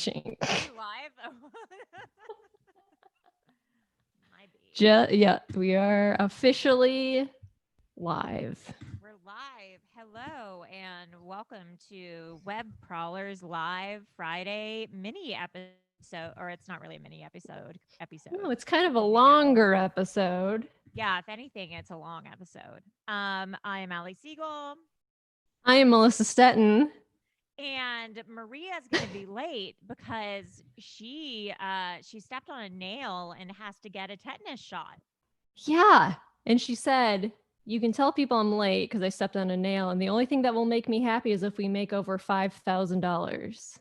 Live? Yeah, we are officially live. We're live. Hello and welcome to Web Crawlers Live Friday mini episode, or it's not really a mini episode. No, it's kind of a longer episode. Yeah, if anything, it's a long episode. I am Allie Siegel. I am Melissa Stetton. And Maria's going to be late because she stepped on a nail and has to get a tetanus shot. Yeah, and she said, "You can tell people I'm late because I stepped on a nail, and the only thing that will make me happy is if we make over $5,000."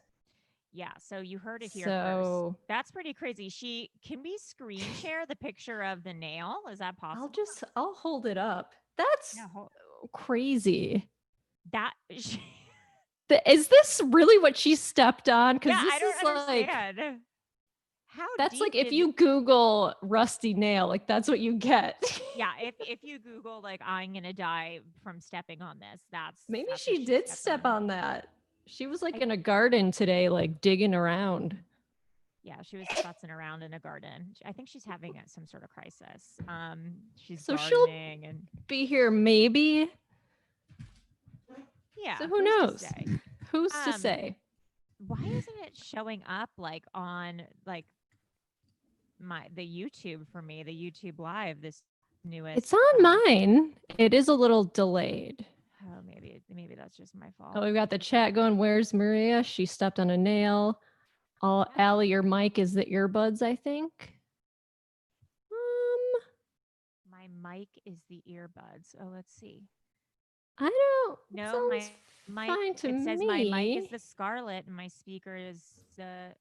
Yeah, so you heard it here first. That's pretty crazy. Can we screen share the picture of the nail? Is that possible? I'll hold it up. That's crazy. Is this really what she stepped on? Because I don't understand. That's like if you Google rusty nail, like that's what you get. Yeah, if you Google like I'm gonna die from stepping on this, maybe she did step on that. She was like in a garden today, like digging around. Yeah, she was futzing around in a garden. I think she's having some sort of crisis. She's so gardening she'll and be here maybe. Yeah. So who knows? Who's to say? Why isn't it showing up like on like the YouTube for me, the YouTube live, this newest? It's on mine. It is a little delayed. Oh, maybe that's just my fault. Oh, we've got the chat going. Where's Maria? She stepped on a nail. Allie, your mic is the earbuds, I think. My mic is the earbuds. Oh, let's see. I don't. No, my mic. It says my mic is the Scarlett, and my speaker is the.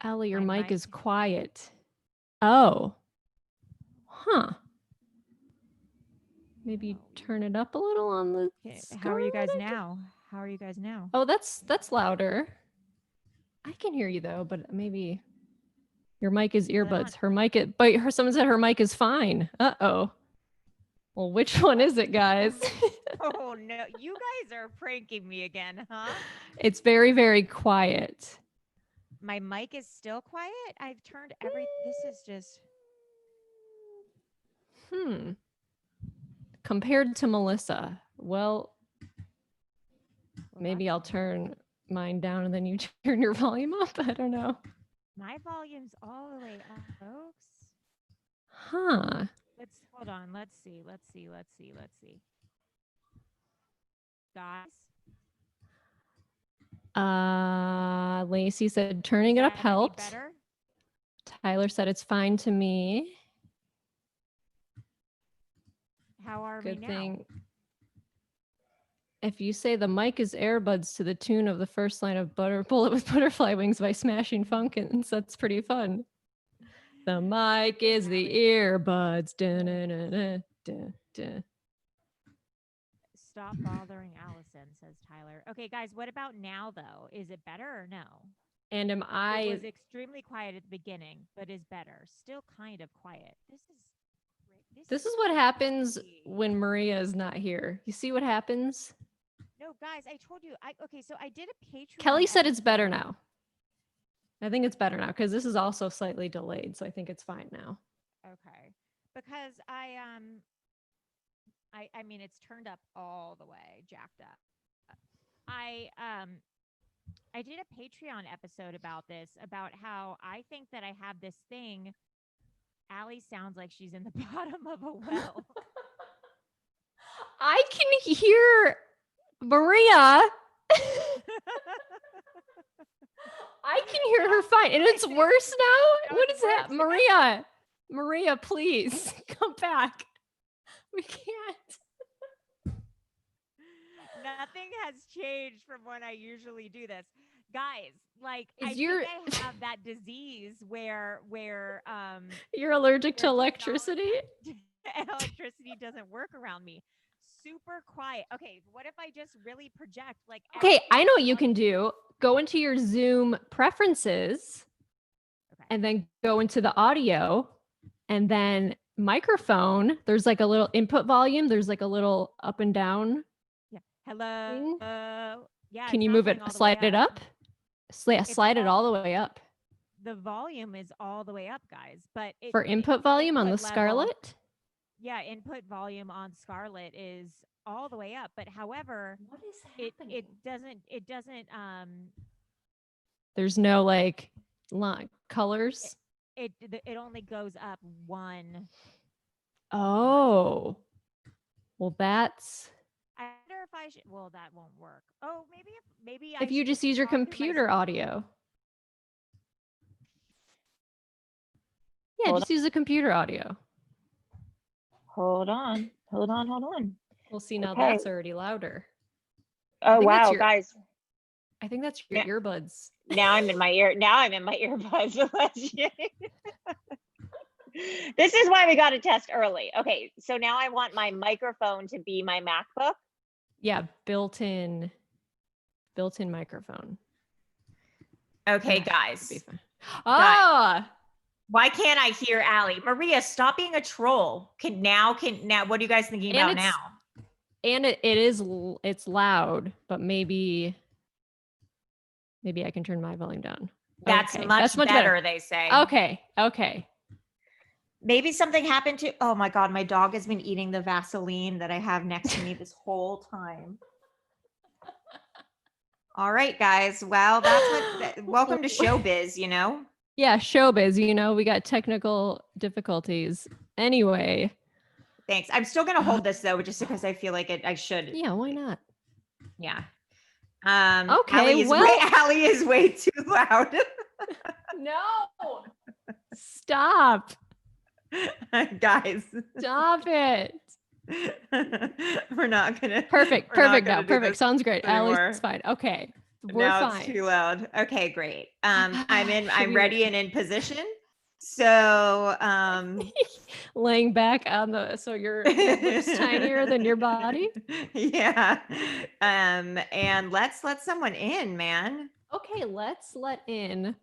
Allie, your mic is quiet. Oh. Huh. Maybe turn it up a little on the. How are you guys now? Oh, that's louder. I can hear you though, but maybe your mic is earbuds. Someone said her mic is fine. Uh-oh. Well, which one is it, guys? Oh no, you guys are pranking me again, huh? It's very, very quiet. My mic is still quiet? I've turned this is just. Compared to Melissa, well maybe I'll turn mine down and then you turn your volume up. I don't know. My volume's all the way up, folks. Huh. Hold on. Let's see. Guys. Lacey said turning it up helped. Better? Tyler said it's fine to me. How are we now? Good thing. If you say the mic is earbuds to the tune of the first line of Bullet with Butterfly Wings by Smashing Pumpkins, that's pretty fun. The mic is the earbuds. Dun, dun, dun, dun, dun, dun. Stop bothering Allison, says Tyler. Okay, guys, what about now, though? Is it better or no? And It was extremely quiet at the beginning, but is better. Still kind of quiet. This is what happens when Maria is not here. You see what happens? No, guys, I told you. So I did a Patreon. Kelly said it's better now. I think it's better now because this is also slightly delayed, so I think it's fine now. Okay, because I mean it's turned up all the way, jacked up. I did a Patreon episode about this, about how I think that I have this thing. Allie sounds like she's in the bottom of a well. I can hear Maria. I can hear her fine. And it's worse now? What is that? Maria, please come back. We can't. Nothing has changed from when I usually do this. Guys, like I think I have that disease where you're allergic to electricity? Electricity doesn't work around me. Super quiet. Okay, what if I just really project like okay, I know what you can do. Go into your Zoom preferences and then go into the audio and then microphone. There's like a little input volume. There's like a little up and down. Yeah. Hello. Yeah. Can you move it, slide it up? Slide it all the way up. The volume is all the way up, guys. But For input volume on the Scarlett? Yeah, input volume on Scarlett is all the way up. But however, what is happening? it doesn't there's no like colors. It only goes up one. Oh. Well, that's. I wonder if I should. Well, that won't work. Oh, maybe if you just use your computer audio. Yeah, just use the computer audio. Hold on. We'll see, now that's already louder. Oh, wow, guys. I think that's your earbuds. Now I'm in my earbuds. This is why we got to test early. Okay, so now I want my microphone to be my MacBook. Yeah, built-in microphone. Okay, guys. Ah! Why can't I hear Allie? Maria, stop being a troll. Now, what are you guys thinking about now? And it's loud, but maybe I can turn my volume down. That's much better, they say. Okay. Maybe something happened to, oh my God, my dog has been eating the Vaseline that I have next to me this whole time. All right, guys. Well, welcome to showbiz, you know? Yeah, showbiz, we got technical difficulties. Anyway. Thanks. I'm still going to hold this though, just because I feel like I should. Yeah, why not? Yeah. Okay, Allie is way too loud. No. Stop. Guys. Stop it. We're not gonna. Perfect. Sounds great. Allie's fine. Okay. We're fine. It's too loud. Okay, great. I'm ready and in position. So laying back on so your lips tinier than your body. Yeah. And let's let someone in, man. Okay, let's let in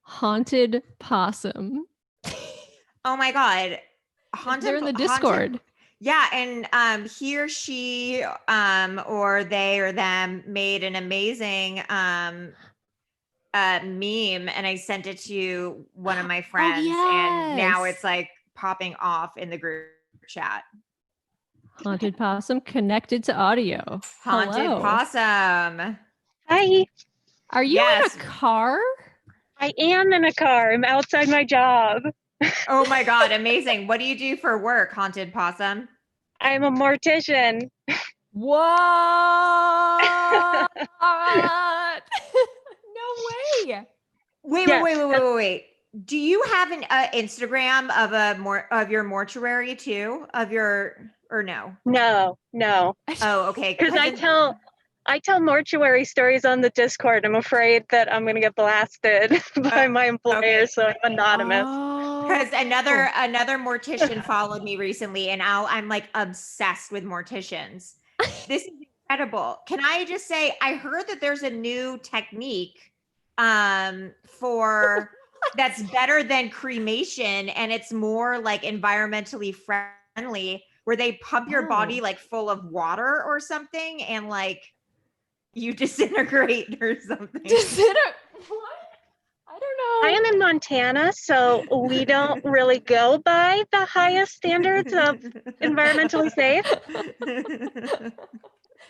Haunted Possum. Oh my God. They're in the Discord. Yeah, and he or she or they or them made an amazing meme, and I sent it to one of my friends, and now it's like popping off in the group chat. Haunted Possum connected to audio. Haunted Possum. Hi. Are you in a car? I am in a car. I'm outside my job. Oh my God, amazing. What do you do for work, Haunted Possum? I'm a mortician. What? No way. Wait. Do you have an Instagram of your mortuary too? Or no? No. Oh, okay. Because I tell mortuary stories on the Discord. I'm afraid that I'm going to get blasted by my employer, so I'm anonymous. Because another mortician followed me recently, and now I'm like obsessed with morticians. This is incredible. Can I just say, I heard that there's a new technique for that's better than cremation, and it's more like environmentally friendly, where they pump your body like full of water or something, and like you disintegrate or something. What? I don't know. I am in Montana, so we don't really go by the highest standards of environmentally safe.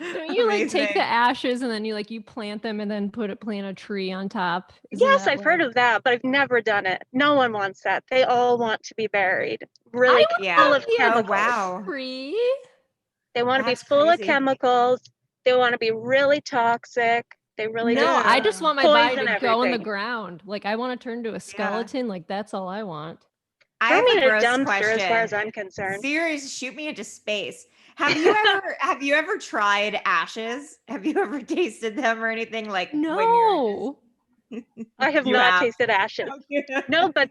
Don't you like take the ashes and then you plant them and then plant a tree on top? Yes, I've heard of that, but I've never done it. No one wants that. They all want to be buried. Really full of chemicals. Wow. Tree. They want to be full of chemicals. They want to be really toxic. They really No, I just want my body to go in the ground. Like I want to turn to a skeleton. Like that's all I want. I have a gross dumpster question. As far as I'm concerned. Seriously, shoot me into space. Have you ever tried ashes? Have you ever tasted them or anything like? No. I have not tasted ashes. No, but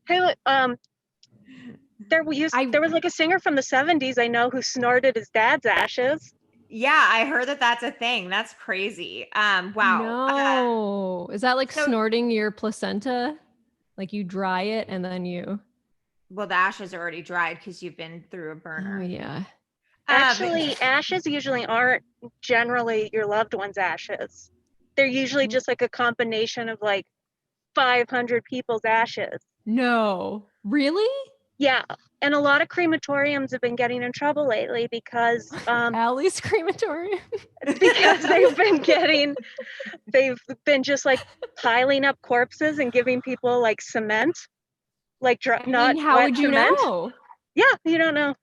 there was like a singer from the 70s I know who snorted his dad's ashes. Yeah, I heard that that's a thing. That's crazy. Wow. No. Is that like snorting your placenta? Like you dry it and then you. Well, the ashes are already dried because you've been through a burner. Oh, yeah. Actually, ashes usually aren't generally your loved one's ashes. they're usually just like a combination of like 500 people's ashes. No. Really? Yeah. And a lot of crematoriums have been getting in trouble lately because Allie's crematorium. they've been just like piling up corpses and giving people like cement, like not how wet would you cement. know? Yeah, you don't know.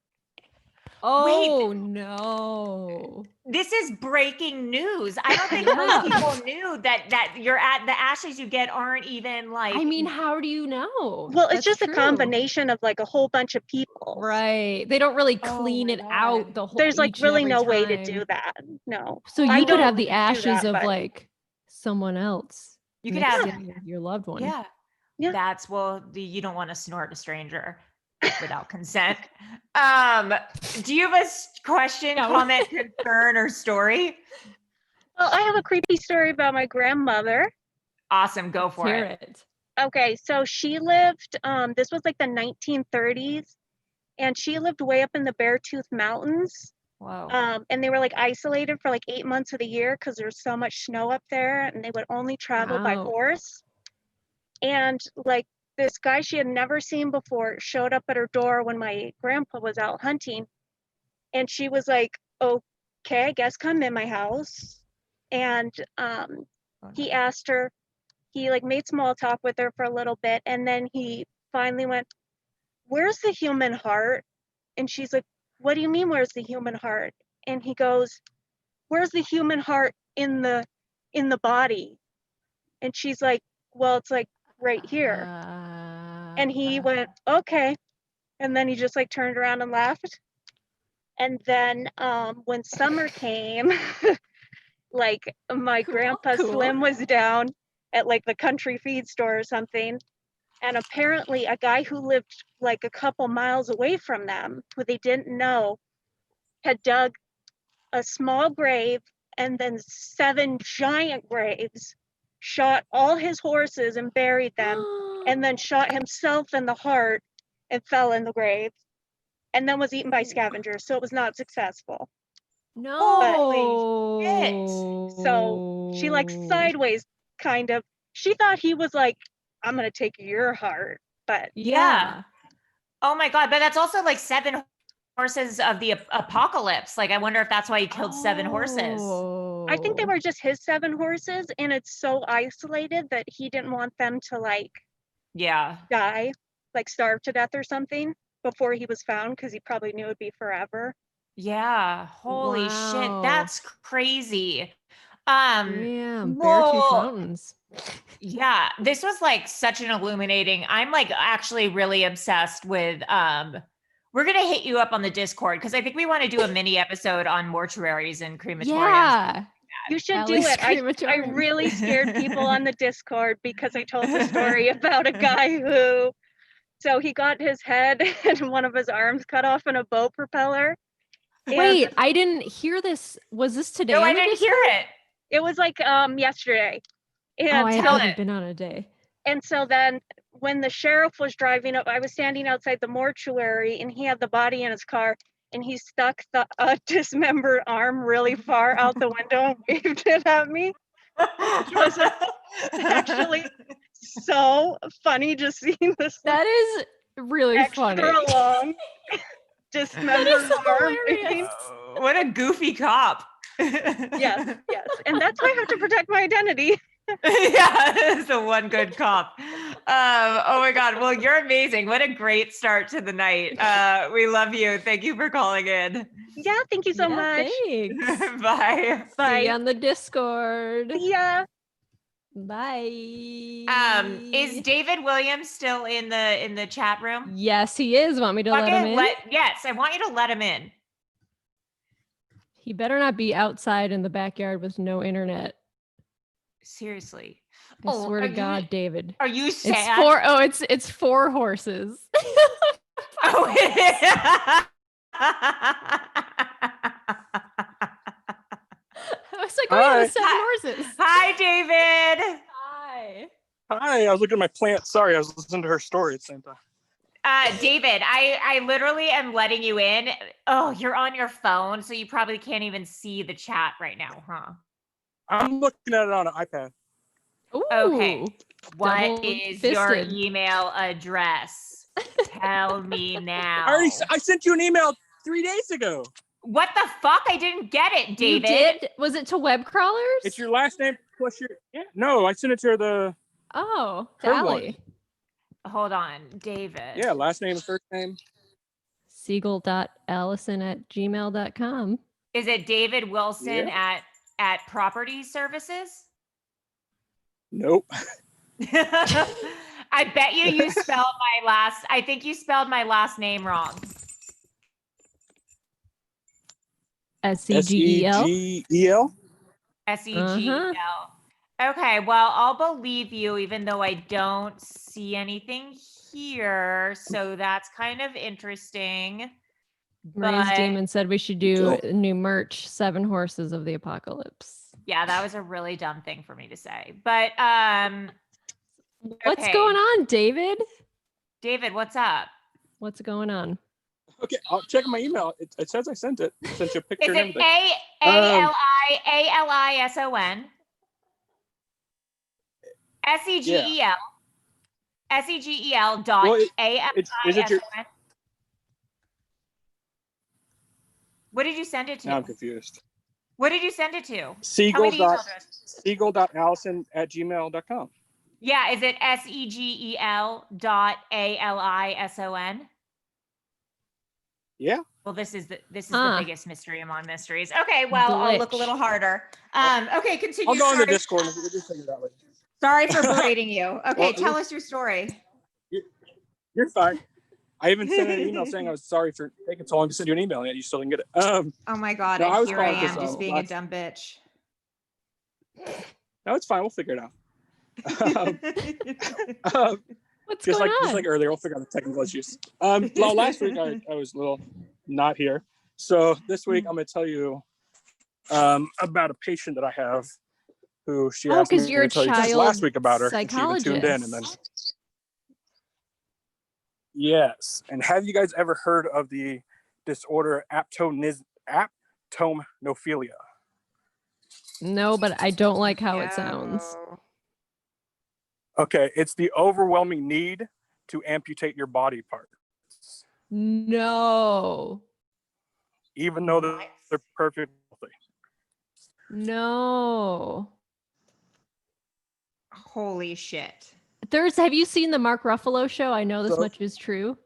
Oh no. This is breaking news. I don't think most people knew that you're at the ashes you get aren't even like. I mean, how do you know? Well, it's That's just true. a combination of like a whole bunch of people. Right. They don't really clean my it God. out the whole. There's like each and really every no way to time. do that. No. So I you could have don't the do ashes that, of but- like someone else. You could mixed have- in with your loved one. Yeah. Yeah. That's you don't want to snort a stranger without consent. Do you have a question, Yeah. comment, concern, or story? Well, I have a creepy story about my grandmother. Awesome, go for Hear it. it. Okay, so she lived, this was like the 1930s, and she lived way up in the Beartooth Mountains. Whoa. And they were like isolated for like 8 months of the year because there's so much snow up there, and they would only travel by Wow. horse. And like this guy she had never seen before showed up at her door when my grandpa was out hunting, and she was like, okay, I guess come in my house. And he asked her, he like made small talk with her for a little bit, and then he finally went, where's the human heart? And she's like, what do you mean, where's the human heart? And he goes, where's the human heart in the body? And she's like, well, it's like right here. And he went, okay. And then he just like turned around and left. And then when summer came, like my grandpa cool. Slim was down at like the country feed store or something. And apparently a guy who lived like a couple miles away from them, who they didn't know, had dug a small grave and then 7 giant graves, shot all his horses and buried them, and then shot himself in the heart and fell in the grave, and then was eaten by scavengers. So it was not successful. No. So she like sideways kind of, she thought he was like, I'm gonna take your heart, but Yeah. Oh my God, but that's also like 7 horses of the apocalypse. Like, I wonder if that's why he killed 7 horses. I think they Oh. were just his 7 horses, and it's so isolated that he didn't want them to like Yeah. die, like starve to death or something before he was found, because he probably knew it'd be forever. Yeah. Holy shit. Wow. That's crazy. Damn, Beartooth well, Mountains. yeah, this was like such an illuminating. I'm like actually really obsessed with we're gonna hit you up on the Discord because I think we want to do a mini episode on mortuaries and crematoriums. Yeah. You should Allie's do it. I crematorium. really scared people on the Discord because I told the story about a guy who, so he got his head and one of his arms cut off in a boat propeller. And Wait, I didn't hear this. Was this today? No, on I the didn't hear Discord? it. it was like yesterday. Oh, And I Tell haven't it. been on a day. And so then when the sheriff was driving up, I was standing outside the mortuary and he had the body in his car, and he stuck the dismembered arm really far out the window and waved it at me. Was actually so funny just seeing this That is really extra funny. long dismembered is arm hilarious. waving. What a goofy cop. Yes, yes. And that's why I have to protect my identity. Yeah, it's the one good cop. Oh my God. Well, you're amazing. What a great start to the night. We love you. Thank you for calling in. Yeah, thank you so Yeah, much. Thanks. Bye. See Bye. you on the Discord. See ya. Bye. Is David Williams still in the chat room? Yes, he is. Want me to let him in? Yes, I want you to let him in. He better not be outside in the backyard with no internet. Seriously. I swear are to God, you, David. Are you It's sad? it's 4 horses. Oh, yeah. I was like, oh yeah, the 7 horses. Hi, David. Hi. Hi, I was looking at my plant. Sorry, I was listening to her story at the same time. David, I literally am letting you in. Oh, you're on your phone, so you probably can't even see the chat right now, huh? I'm looking at it on an iPad. Ooh, Okay. What double is your fisted. email address? Tell me now. I sent you an email 3 days ago. What the fuck? I didn't get it, David. You did? Was it to web crawlers? It's your last name plus your No, I sent it to the Oh, to her Allie. Hold on, David. last name and first name. Siegel.allison@gmail.com. Is it David Wilson at Property Services? Nope. I bet you spelled I think you spelled my last name wrong. SEGEL. SEGEL. SEGEL. Okay, well, I'll believe you even though I don't see anything here. So that's kind of interesting. Maria's But- Demon said we should do new merch, 7 Horses of the Apocalypse. Yeah, that was a really dumb thing for me to say. But What's okay. going on, David? David, what's up? What's going on? Okay, I'll check my email. It says I sent it. I sent you a picture Is and it everything. ALISON? SEGEL. SEGEL dot Is it your? ALISON. What did you send it to? Now I'm confused. What did you send it to? Tell me Siegel the email dot address. Siegel.allison@gmail.com. Yeah, is it SEGEL dot ALISON? Yeah. Well, this is the Huh. biggest mystery among mysteries. Okay, well, I'll look a Glitch. little harder. Okay, continue. I'll go on the Sorry. Discord and we'll just figure it out later. Sorry for berating you. Okay, Well, tell us your story. You're fine. I even sent an email saying I was sorry for taking so long to send you an email, and yet you still didn't get it. Oh my God, No, I and was here I calling am this, just being a dumb bitch. No, it's fine. We'll figure it out. Um, What's just going on? like earlier, we'll figure out the technical issues. Well, last week I was a little not here, so this week I'm going to tell you about a patient that I have who she asked me 'cause you're to a tell you just child last week about her. And she even tuned in, and then psychologist. yes. And have you guys ever heard of the disorder aptomophilia? No, but I don't like how it sounds. Okay, it's the overwhelming need to amputate your body parts, No. even though they're perfectly healthy. No. Holy shit. Have you seen the Mark Ruffalo show? I know this So- much is true.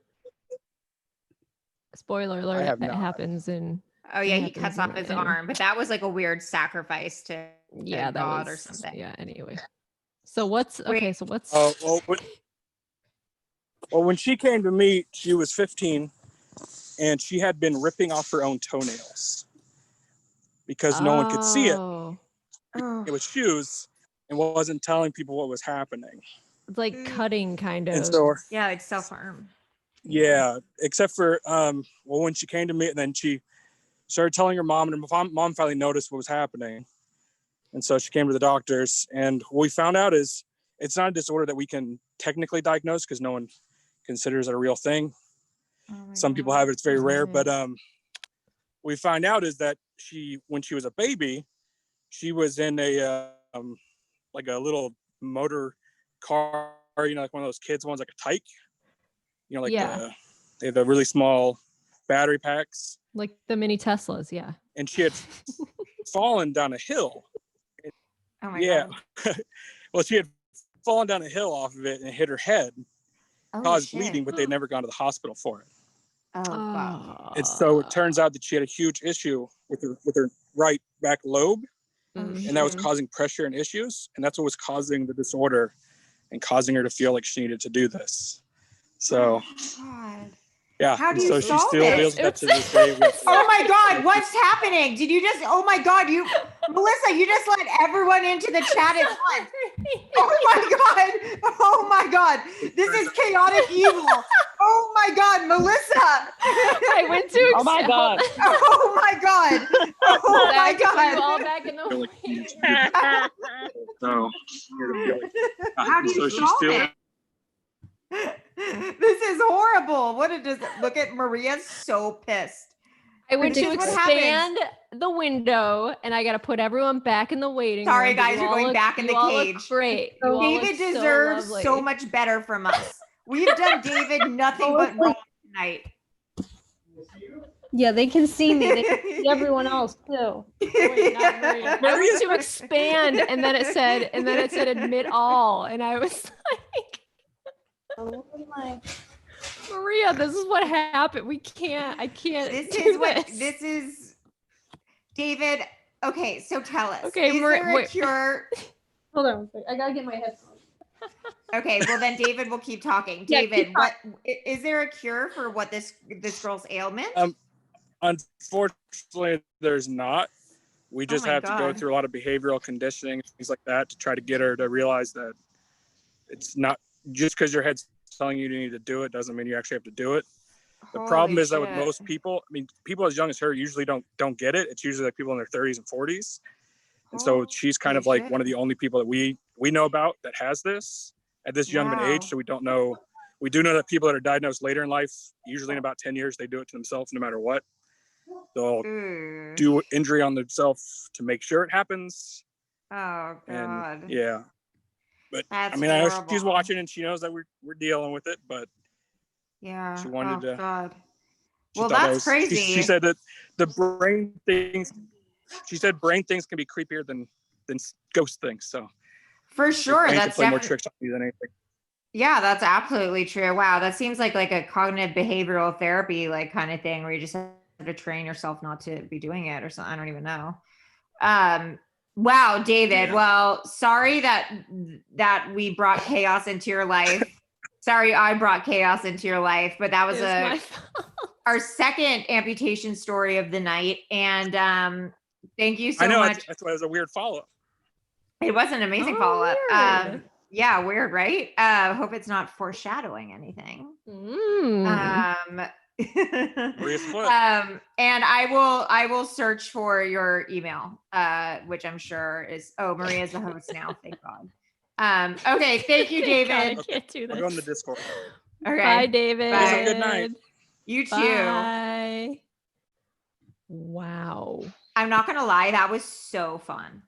Spoiler alert, have it not. happens in Oh yeah, he happens cuts in off real his life. arm, but that was like a weird sacrifice to that God was or something. Yeah, anyway. So what's Wait. okay, so what's Well, when she came to me, she was 15, and she had been ripping off her own toenails because no one could see it. Oh. Oh. It was shoes, and wasn't telling people what was happening. It's like cutting kind of. And so, Yeah, like self-harm. yeah, except for when she came to me, and then she started telling her mom, and her mom finally noticed what was happening, and so she came to the doctors, and what we found out is it's not a disorder that we can technically diagnose because no one considers it a real thing. Some people have it; it's very rare. But what we find out is that when she was a baby, she was in a like a little motor car, like one of those kids ones, like a Tyke, like they have the really small battery packs, like the mini Teslas, yeah. and she had fallen down a hill. Oh my God. Well, she had fallen down a hill off of it and hit her head, caused bleeding, but they'd never gone to the hospital for it. Oh God. And so it turns out that she had a huge issue with her right back lobe, and that was causing pressure and issues, and that's what was causing the disorder and causing her to feel like she needed to do this. So God. yeah, How do you so she solve still it? deals with that to this day. Oh my God, what's happening? Did you just, oh my God, Melissa, you just let everyone into the chat at once. Oh my God, this is chaotic evil. Oh my God, Melissa. I went to Oh my God. Oh my God. Oh my God. All back in the So, How do you solve it? This is horrible. Look at Maria's so pissed. I went to Which is what happens. expand the window, and I got to put everyone back in the waiting Sorry, room. but guys, you you're all going look- back in you the all look cage. great. You all David look so deserves so lovely. much better from us. We've done David nothing but wrong tonight. Yeah, they can see me. They can see everyone else too. Wait, not Maria. I went to expand, and then it said admit all, and I was like, Oh my. Maria, this is what happened. I can't. This do is what this. this is. David, okay, so tell us. Okay, is there a cure? Hold on, I gotta get my headphones. Okay, well then David will keep talking. Yeah, David, keep what is there a cure for what this girl's ailment? Unfortunately, there's not. We just my have to go God. through a lot of behavioral conditioning, things like that, to try to get her to realize that it's not just because your head's telling you need to do it doesn't mean you actually have to do it. The problem is that with most people, I mean, people as young as her usually don't get it. It's usually like people in their 30s and 40s. And so she's kind of like one of the only people that we know about that has this at this young of an age. So we don't know. We do know that people that are diagnosed later in life, usually in about 10 years, they do it to themselves no matter what. They'll do injury on themselves to make sure it happens. Oh God. And yeah. But That's I mean, I know she's horrible. watching and she knows that we're dealing with it, but Yeah. she wanted to. God. She Well, thought that that's was- crazy. She said that the brain things. She said brain things can be creepier than ghost things. So For sure, they that's play more definitely. tricks on you than anything. Yeah, that's absolutely true. Wow, that seems like a cognitive behavioral therapy like kind of thing where you just have to train yourself not to be doing it or something. I don't even know. Wow, David. Yeah. Well, sorry that we brought chaos into your life. Sorry, I brought chaos into your life, but that was It was my fault. our second amputation story of the night. And thank you so I know much. that's why it was a weird follow-up. It was an amazing Oh, follow-up. weird. Yeah, weird, right? Hope it's not foreshadowing anything. Maria's foot. And I will search for your email, which I'm sure is Maria's the host now, thank God. Okay, thank you, Thank God, I David. can't do We'll go in the this. Discord. Okay, Bye, David. Bye. Have a good night. you too. Bye. Wow. I'm not gonna lie, that was so fun.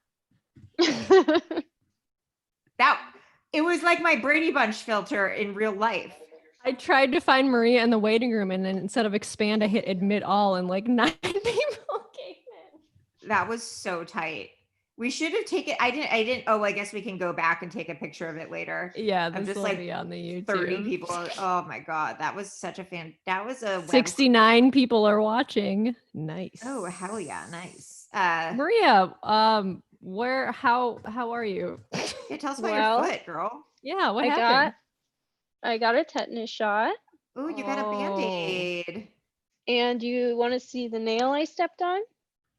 It was like my Brady Bunch filter in real life. I tried to find Maria in the waiting room, and then instead of expand, I hit admit all, and like 9 people came in. That was so tight. We should have taken. I didn't. Oh, I guess we can go back and take a picture of it later. Yeah, Of this just will like be on the YouTube. 30 people. Oh my God, that was such a fan. That was a web- 69 people are watching. Nice. Oh hell yeah, nice. Maria, how are you? Yeah, tell us about Well, your foot, girl. Yeah, what I happened? got a tetanus shot. Oh, you got a Oh. Band-Aid. And you want to see the nail I stepped on?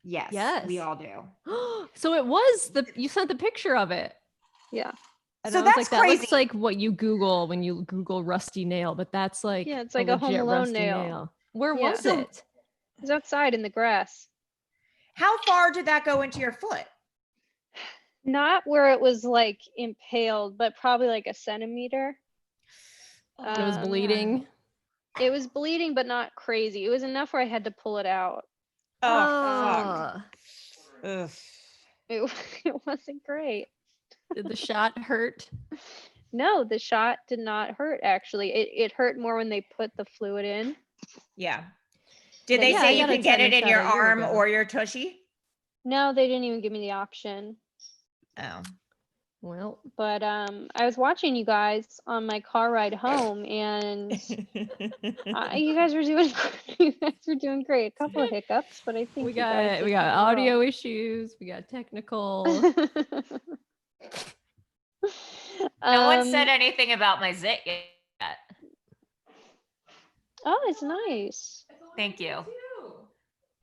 Yes, Yes. we all do. So it was you sent the picture of it. Yeah. And So I was that's like, that looks crazy. like what you Google when you Google rusty nail, but that's like Yeah, it's like a Home legit Alone rusty nail. Where Yeah. was it? It's outside in the grass. How far did that go into your foot? Not where it was like impaled, but probably like a centimeter. It was Um, bleeding. It was bleeding, but not crazy. It was enough where I had to pull it out. Oh, fuck. Ugh. It wasn't great. Did the shot hurt? No, the shot did not hurt actually. It hurt more when they put the fluid in. Yeah. Did Yeah, they I say you got a can get it tetanus in shot your a year arm ago. or your tushy? No, they didn't even give me the option. Oh. Well, But I was watching you guys on my car ride home, and you guys were doing great. A couple of hiccups, but I think we you guys got did audio issues, we got technical. pretty well. No one said anything about my zit yet. Oh, it's nice. Thank you.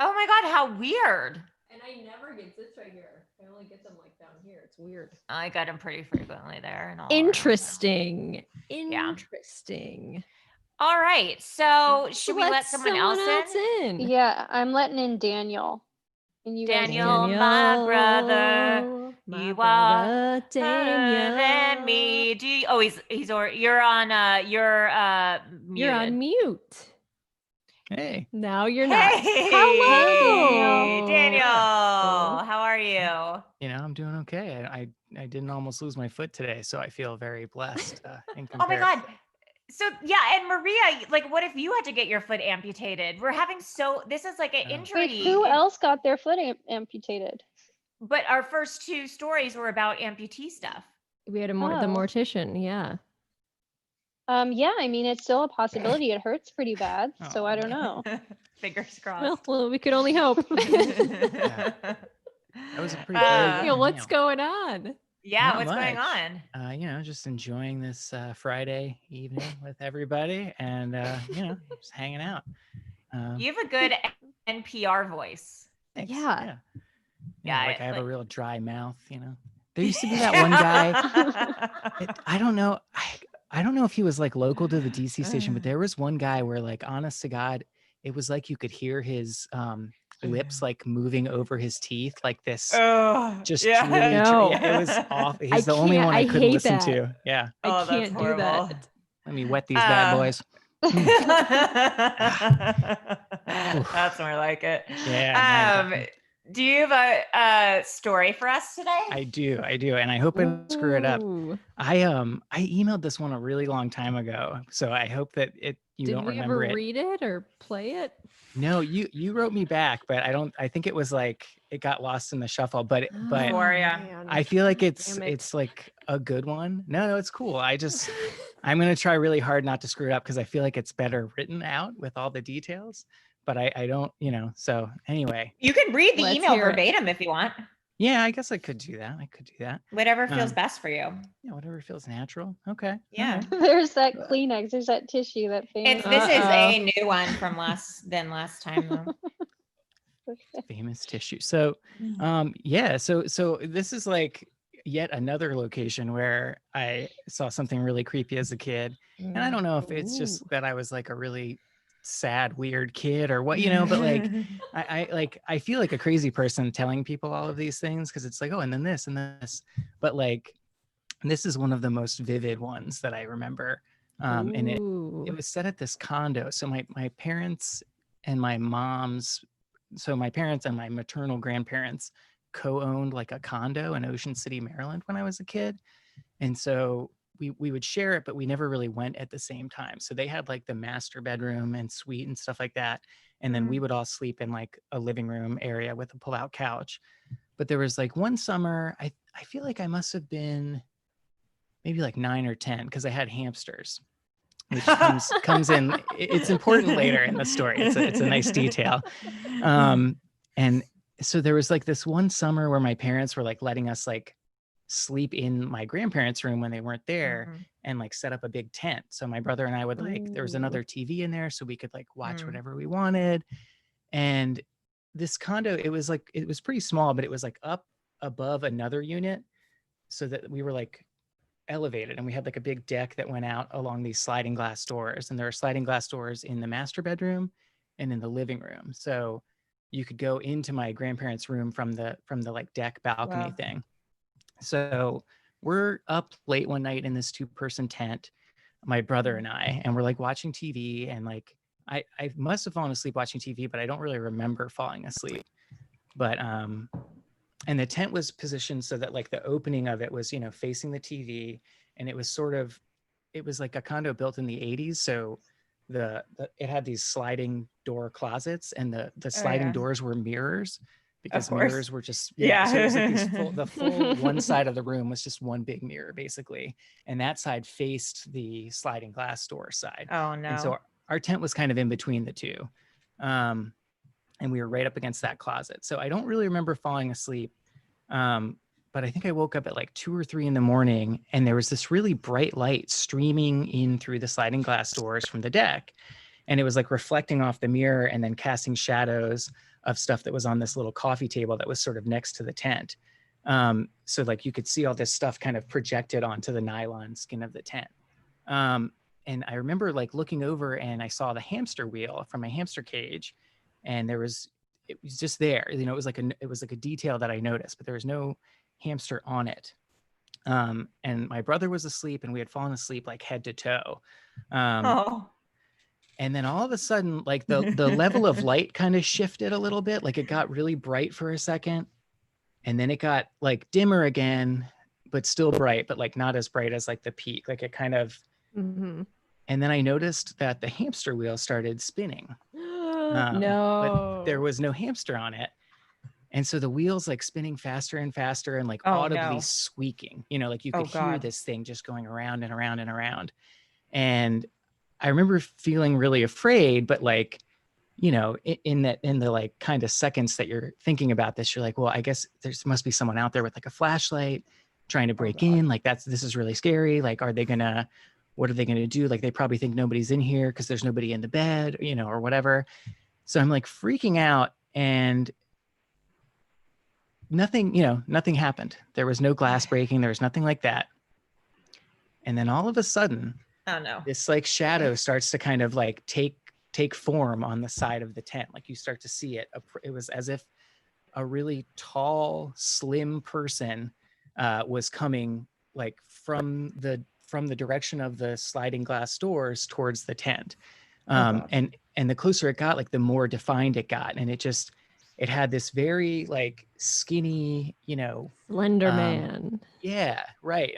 Oh my God, how weird. And I never get zits right here. I only get them like down here. It's weird. I got them pretty frequently there. And all around. Interesting. Yeah. Interesting. All right. So should we let someone else in? in? Yeah, I'm letting in Daniel. And you guys Daniel, my brother, my you brother, are better than me. Do you, oh, he's or you're on You're on muted. mute. Hey. Now you're not. Hey, Hello. Daniel. How are you? You know, I'm doing okay. I didn't almost lose my foot today, so I feel very blessed in Oh my comparison. God. So yeah, and Maria, like, what if you had to get your foot amputated? We're having this is like an Oh. injury. Wait, who else got their foot amputated? But our first two stories were about amputee stuff. We had the Oh. mortician. Yeah. Yeah, I mean, it's still a possibility. It hurts pretty bad, so I Oh. don't know. Fingers crossed. Well, we could only hope. That was a pretty Daniel, what's going on? Yeah, Not what's going much. on? You know, just enjoying this Friday evening with everybody, and you know, just hanging out. You have a good NPR voice. Thanks. Yeah. Yeah, Yeah, like I have a like- real dry mouth. You know, there used to be that one guy. I don't know. I don't know if he was like local to the DC station, but there was one guy where, like, honest to God, it was like you could hear his lips like moving over his teeth, like this. Just yeah. really, No. yeah, it was awful. I He's the only can't- one I I couldn't hate listen that. to. Yeah, I Oh, that's can't do horrible. that. let me wet these bad boys. That's more like it. Yeah, now you're Do you have a story for us today? I do, and I hope I don't screw it up. Ooh. I emailed this one a really long time ago, so I hope that you Did don't we remember ever it. read it or play it? No, you wrote me back, but I think it was like it got lost in the shuffle. But Euphoria. man. I feel like Damn it. it's like a good one. No, it's cool. I'm gonna try really hard not to screw it up because I feel like it's better written out with all the details. But I don't, you know. So anyway, You can read the Let's email hear it. verbatim if you want. yeah, I guess I could do that. Whatever feels Um, best for you. Yeah, whatever feels natural. Okay. all Yeah. right. There's that Kleenex. There's that tissue. That famous. This is Uh-oh. a new one from last time though. Famous tissue. So yeah, so this is like yet another location where I saw something really creepy as a kid. And I don't know if it's just Ooh. that I was like a really sad, weird kid or what, you know, but like I feel like a crazy person telling people all of these things because it's like, oh, and then this and this. But like this is one of the most vivid ones that I remember. And it Ooh. was set at this condo. So my parents and my parents and my maternal grandparents co-owned like a condo in Ocean City, Maryland when I was a kid. And so we would share it, but we never really went at the same time. So they had like the master bedroom and suite and stuff like that. And then we would all sleep in like a living room area with a pull-out couch. But there was like one summer, I feel like I must have been maybe like 9 or 10 because I had hamsters, which comes in. It's important later in the story. It's a nice detail. And so there was like this one summer where my parents were like letting us like sleep in my grandparents' room when they weren't there and like set up a big tent. So my brother and I would like, there was another TV in there so we could like watch whatever we wanted. And this condo, it was pretty small, but it was like up above another unit so that we were like elevated and we had like a big deck that went out along these sliding glass doors, and there are sliding glass doors in the master bedroom and in the living room. So you could go into my grandparents' room from the like deck balcony thing. So we're up late one night in this 2-person tent, my brother and I, and we're like watching TV, and like I must have fallen asleep watching TV, but I don't really remember falling asleep. But and the tent was positioned so that like the opening of it was, you know, facing the TV, and it was like a condo built in the 80s. So it had these sliding door closets, and the sliding doors were mirrors because mirrors were just, so it was like the full one side of the room was just one big mirror basically. And that side faced the sliding glass door side. Oh no. And so our tent was kind of in between the two. And we were right up against that closet. So I don't really remember falling asleep. But I think I woke up at like 2 or 3 in the morning, and there was this really bright light streaming in through the sliding glass doors from the deck. And it was like reflecting off the mirror and then casting shadows of stuff that was on this little coffee table that was sort of next to the tent. So like you could see all this stuff kind of projected onto the nylon skin of the tent. And I remember like looking over, and I saw the hamster wheel from my hamster cage, and it was just there. You know, it was like a detail that I noticed, but there was no hamster on it. And my brother was asleep, and we had fallen asleep like head to toe. And then all of a sudden, like the level of light kind of shifted a little bit. Like it got really bright for a second. And then it got like dimmer again, but still bright, but like not as bright as like the peak. Like it kind of, and then I noticed that the hamster wheel started spinning. No. But there was no hamster on it. And so the wheel's like spinning faster and faster and like Oh, audibly no. squeaking, you know, like you Oh, could hear God. this thing just going around and around and around. And I remember feeling really afraid, but like, you know, in the like kind of seconds that you're thinking about this, you're like, well, I guess must be someone out there with like a flashlight trying to break in. Like this is really scary. Like, what are they gonna do? Like, they probably think nobody's in here because there's nobody in the bed, you know, or whatever. So I'm like freaking out, and nothing happened. There was no glass breaking. There was nothing like that. And then all of a sudden, Oh no. this like shadow starts to kind of like take form on the side of the tent. Like you start to see it. It was as if a really tall, slim person was coming like from the direction of the sliding glass doors towards the tent. And the closer it got, like the more defined it got. And it had this very like skinny, you know, slender-man. Yeah, right.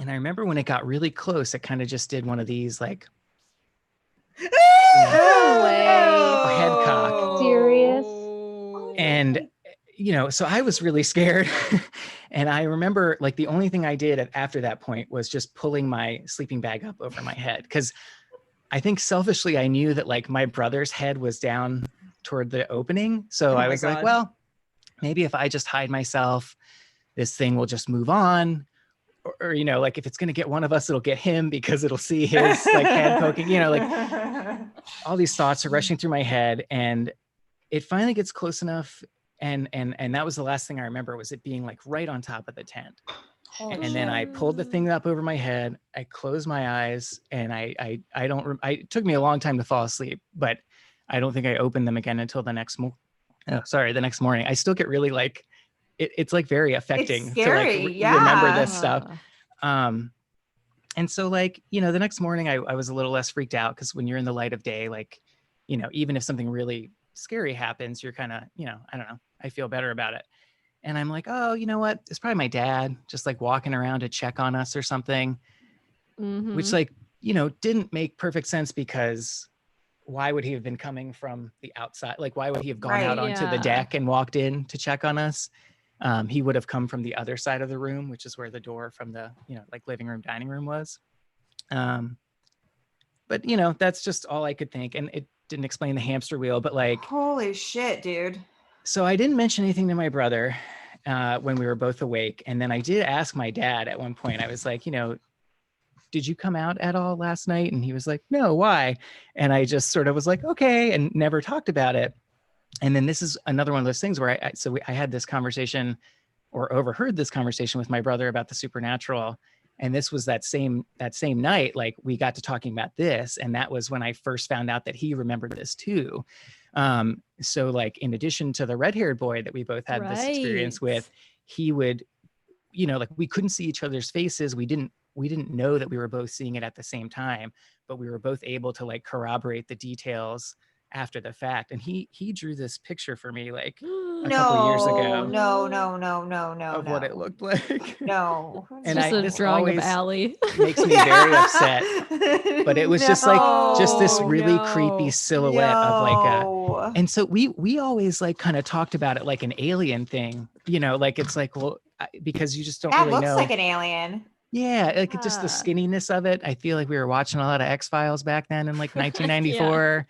And I remember when it got really close, it kind of just did one of these like No way. head cock. Serious? And you know, so I was really scared. And I remember like the only thing I did after that point was just pulling my sleeping bag up over my head, because I think selfishly I knew that like my brother's head was down toward the opening. So I was like, well, maybe if I just hide myself, this thing will just move on. Or you know, like if it's going to get one of us, it'll get him because it'll see his like head poking, you know, like all these thoughts are rushing through my head. And it finally gets close enough. And that was the last thing I remember, was it being like right on top of the tent. And then I pulled the thing up over my head. I closed my eyes, and it took me a long time to fall asleep, but I don't think I opened them again until the next morning. I still get really like, it's like very affecting It's scary, to like remember yeah. this stuff. And so like, you know, the next morning I was a little less freaked out, because when you're in the light of day, like, you know, even if something really scary happens, you're kind of, you know, I don't know, I feel better about it. And I'm like, oh, you know what? It's probably my dad just like walking around to check on us or something, which like, you know, didn't make perfect sense, because why would he have been coming from the outside? Like, why would he have gone out onto the deck and walked in to check on us? He would have come from the other side of the room, which is where the door from the, you know, like living room, dining room was. But you know, that's just all I could think. And it didn't explain the hamster wheel, but like, holy shit, dude. So I didn't mention anything to my brother when we were both awake. And then I did ask my dad at one point. I was like, you know, did you come out at all last night? And he was like, no, why? And I just sort of was like, okay, and never talked about it. And then this is another one of those things where I had this conversation, or overheard this conversation with my brother about the supernatural. And this was that same night, like we got to talking about this. And that was when I first found out that he remembered this too. So like, in addition to the red-haired boy that we both had this experience with, he would, you know, like we couldn't see each other's faces. We didn't know that we were both seeing it at the same time, but we were both able to like corroborate the details after the fact. And he drew this picture for me like a couple years ago. No. Of what it looked like. No. And just a this drawing always of Allie. makes me very upset. But it was just this really creepy silhouette of like and so we always like kind of talked about it like an alien thing, you know, like it's like, well, because you just don't that really looks know. like an alien. Yeah, like just the skinniness of it. I feel like we were watching a lot of X-Files back then in like 1994.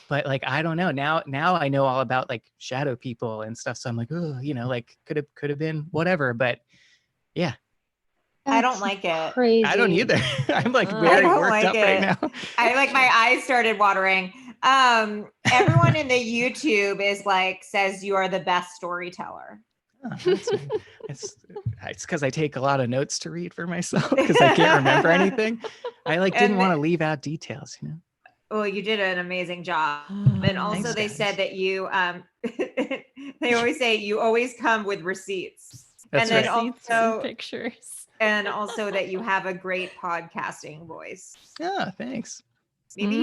But like, I don't know. Now I know all about like shadow people and stuff. So I'm like, oh, you know, like could have been whatever. But yeah. I don't like it. Crazy. I don't either. I'm like very worked up right now. I like my eyes started watering. Everyone in the YouTube is like, says you are the best storyteller. Oh, it's because I take a lot of notes to read for myself because I can't remember anything. I like didn't want to leave out details, you know. Well, you did an amazing job. And also Thanks, they guys. said that you they always say you always come with receipts. That's and then right. Receipts and also pictures. and also that you have a great podcasting voice. Yeah, thanks. Maybe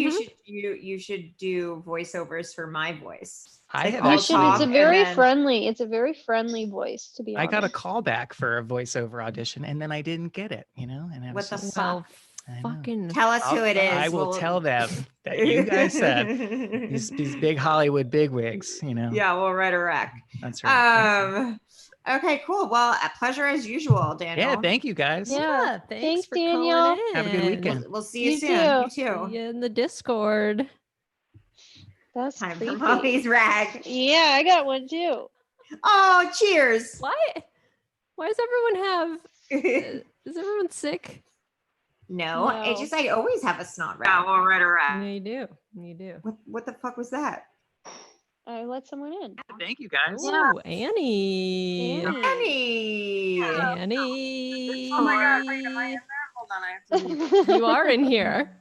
you should do voiceovers for my voice. I have You I'll should. actually- It's a talk very and then- friendly. It's a very friendly voice, to be I honest. got a call back for a voiceover audition and then I didn't get it, and I What was the just, Well, I know. fucking. Tell us who it is. I will We'll- tell them that you guys said these big Hollywood bigwigs, Yeah, we'll write a rec. That's right. Thank Okay, cool. Well, a pleasure as usual, you. Daniel. Yeah, thank you guys. Yeah. Thanks Thanks, for Daniel. calling in. Have a good weekend. We'll see you You soon. too. You too. See you in the Discord. That's Time creepy. for Mommy's rag. Yeah, I got one too. Oh, cheers. What? Why does everyone have? Is everyone sick? No, No. it's just I always have a snot rag. We'll write a Yeah, rag. you do. You do. What the fuck was that? I let someone in. Thank you guys. Oh, Annie. Annie. Annie. Oh my god, wait, am I in there? Hold on, I have to You are in here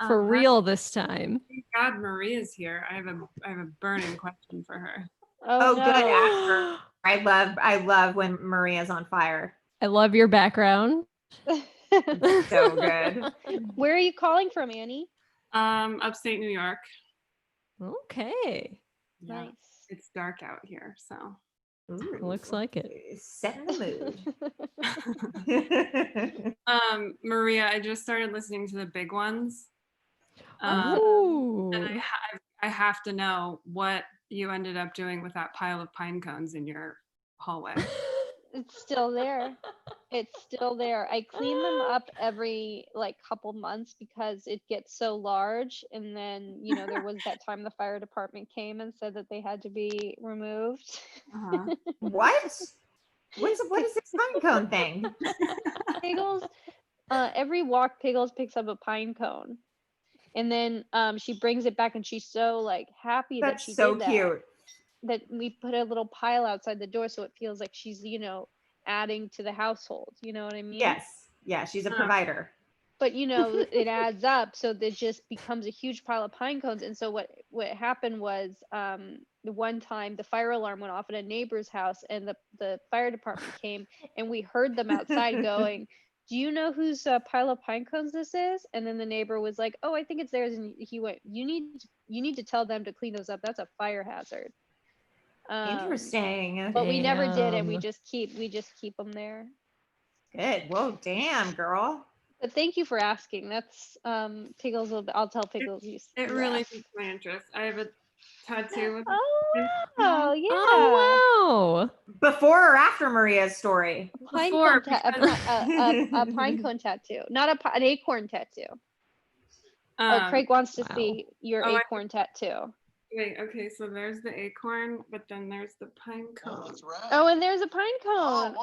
for Um, real this time. Thank God Maria's here. I have a burning question for her. Oh, no. good. Ask her. I love when Maria's on fire. I love your background. So good. Where are you calling from, Annie? Upstate New York. Okay. Yeah, Nice. it's dark out here, so. Ooh, Looks like it. Setting the mood. Maria, I just started listening to the big ones. Ooh. And I have to know what you ended up doing with that pile of pine cones in your hallway. It's still there. It's still there. I clean them up every like couple months because it gets so large. And then, there was that time the fire department came and said that they had to be removed. Uh-huh. What? What is this pine cone thing? Piggles, every walk, Piggles picks up a pine cone. And then she brings it back and she's so like happy that That's she so did that. cute. That we put a little pile outside the door so it feels like she's, adding to the household. You know what I mean? Yes. Yeah, she's a provider. But it adds up, so that just becomes a huge pile of pine cones. And so what happened was the one time the fire alarm went off at a neighbor's house and the fire department came and we heard them outside going, "Do you know whose pile of pine cones this is?" And then the neighbor was like, "Oh, I think it's theirs." And he went, "You need to tell them to clean those up. That's a fire hazard." Interesting. But we never did, and we Damn. just keep them there. Good. Whoa, damn, girl. But thank you for asking. That's Piggles. I'll tell Piggles. It really piqued my interest. I have a tattoo with Oh yeah. Oh, wow. Before or after Maria's story? Pine Before, cone a pine cone tattoo, not an acorn tattoo. Craig wants to wow. see your Oh, I- acorn tattoo. Wait, okay, so there's the acorn, but then there's the pine cone. Oh, and there's a pine cone.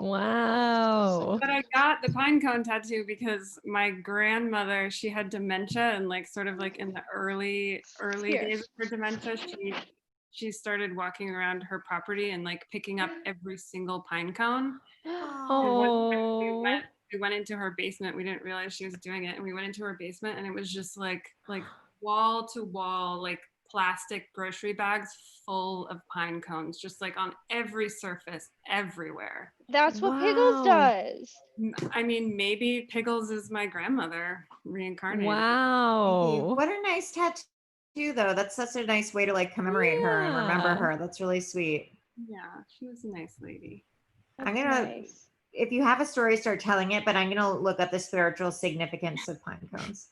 Wow. But I got the pine cone tattoo because my grandmother, she had dementia, and like sort of like in the early Here. days of her dementia, she started walking around her property and like picking up every single pine cone. And one time Oh. we went into her basement. We didn't realize she was doing it, and we went into her basement, and it was just like wall to wall, like plastic grocery bags full of pine cones, just like on every surface, everywhere. That's what Piggles Wow. does. I mean, maybe Piggles is my grandmother reincarnated. Wow. What a nice tattoo, though. That's such a nice way to like commemorate her and remember Yeah. her. That's really sweet. Yeah, she was a nice lady. I'm That's gonna- nice. If you have a story, start telling it, but I'm going to look up the spiritual significance of pine cones.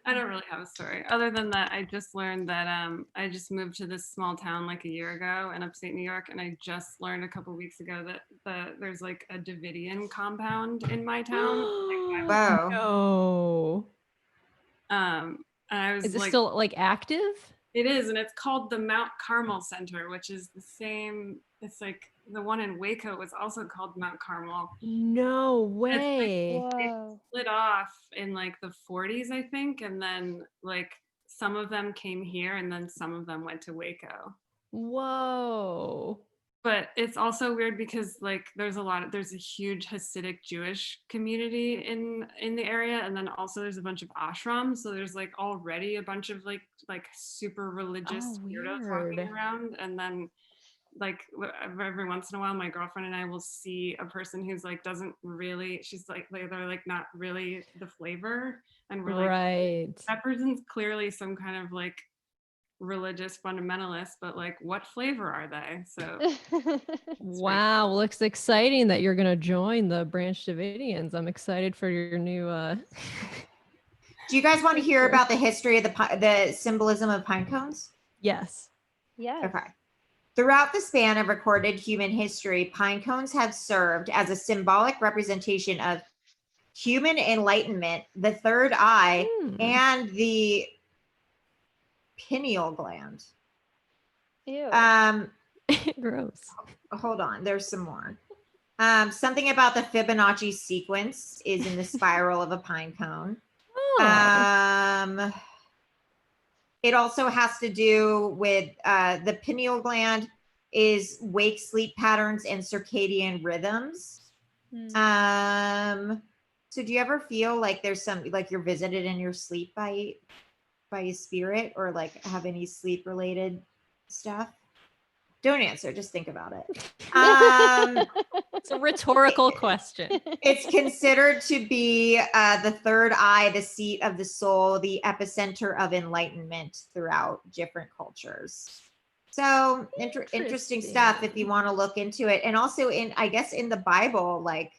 I don't really have a story. Other than that, I just learned that I just moved to this small town like a year ago in upstate New York, and I just learned a couple weeks ago that there's like a Davidian compound in my town. Like, Wow. No. and I was Is it like, still like active? it is, and it's called the Mount Carmel Center, which is the same. It's like the one in Waco was also called Mount Carmel. No like- way. Whoa. Split off in like the 40s, I think, and then like some of them came here, and then some of them went to Waco. Whoa. But it's also weird because like there's a huge Hasidic Jewish community in the area, and then also there's a bunch of ashrams, so there's like already a bunch of like super religious Oh, weirdos weird. walking around, and then like every once in a while, my girlfriend and I will see a person who's like doesn't really. She's like they're like not really the flavor, and we're like, Right. that person's clearly some kind of like religious fundamentalist, but like what flavor are they? So Wow, looks exciting that you're gonna join the Branch Davidians. I'm excited for your new Do you guys want to hear about the history of the symbolism of pine cones? Yes. Yes. Okay. Throughout the span of recorded human history, pine cones have served as a symbolic representation of human enlightenment, the third eye, and the pineal gland. Ew. Gross. Hold on, there's some more. Something about the Fibonacci sequence is in the spiral of a pine cone. Oh. It also has to do with the pineal gland is wake sleep patterns and circadian rhythms. So do you ever feel like there's some like you're visited in your sleep by a spirit, or like have any sleep related stuff? Don't answer, just think about it. It's a rhetorical question. It's considered to be the third eye, the seat of the soul, the epicenter of enlightenment throughout different cultures. So interesting stuff if you want to look into it. And also I guess in the Bible, like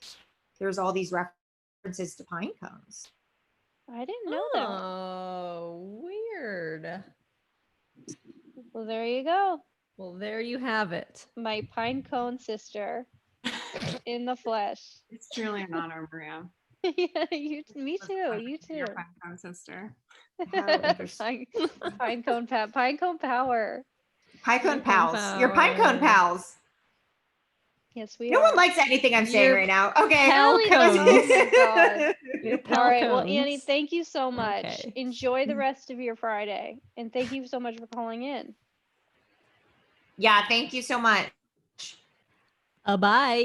there's all these references to pine cones. I didn't know that. Oh, weird. Well, there you go. Well, there you have it. My pine cone sister in the flesh. it's truly an honor, Maria. Yeah, me too. You too. Your Pinecone sister. How interesting. Pinecone power. Pinecone pals. Your pinecone pals. Yes, we No are. one likes anything I'm saying right now. Okay. Ellie, oh my god. Your All right. Well, Pincones. Annie, thank you so much. Okay. Enjoy the rest of your Friday. And thank you so much for calling in. Yeah, thank you so much. Bye.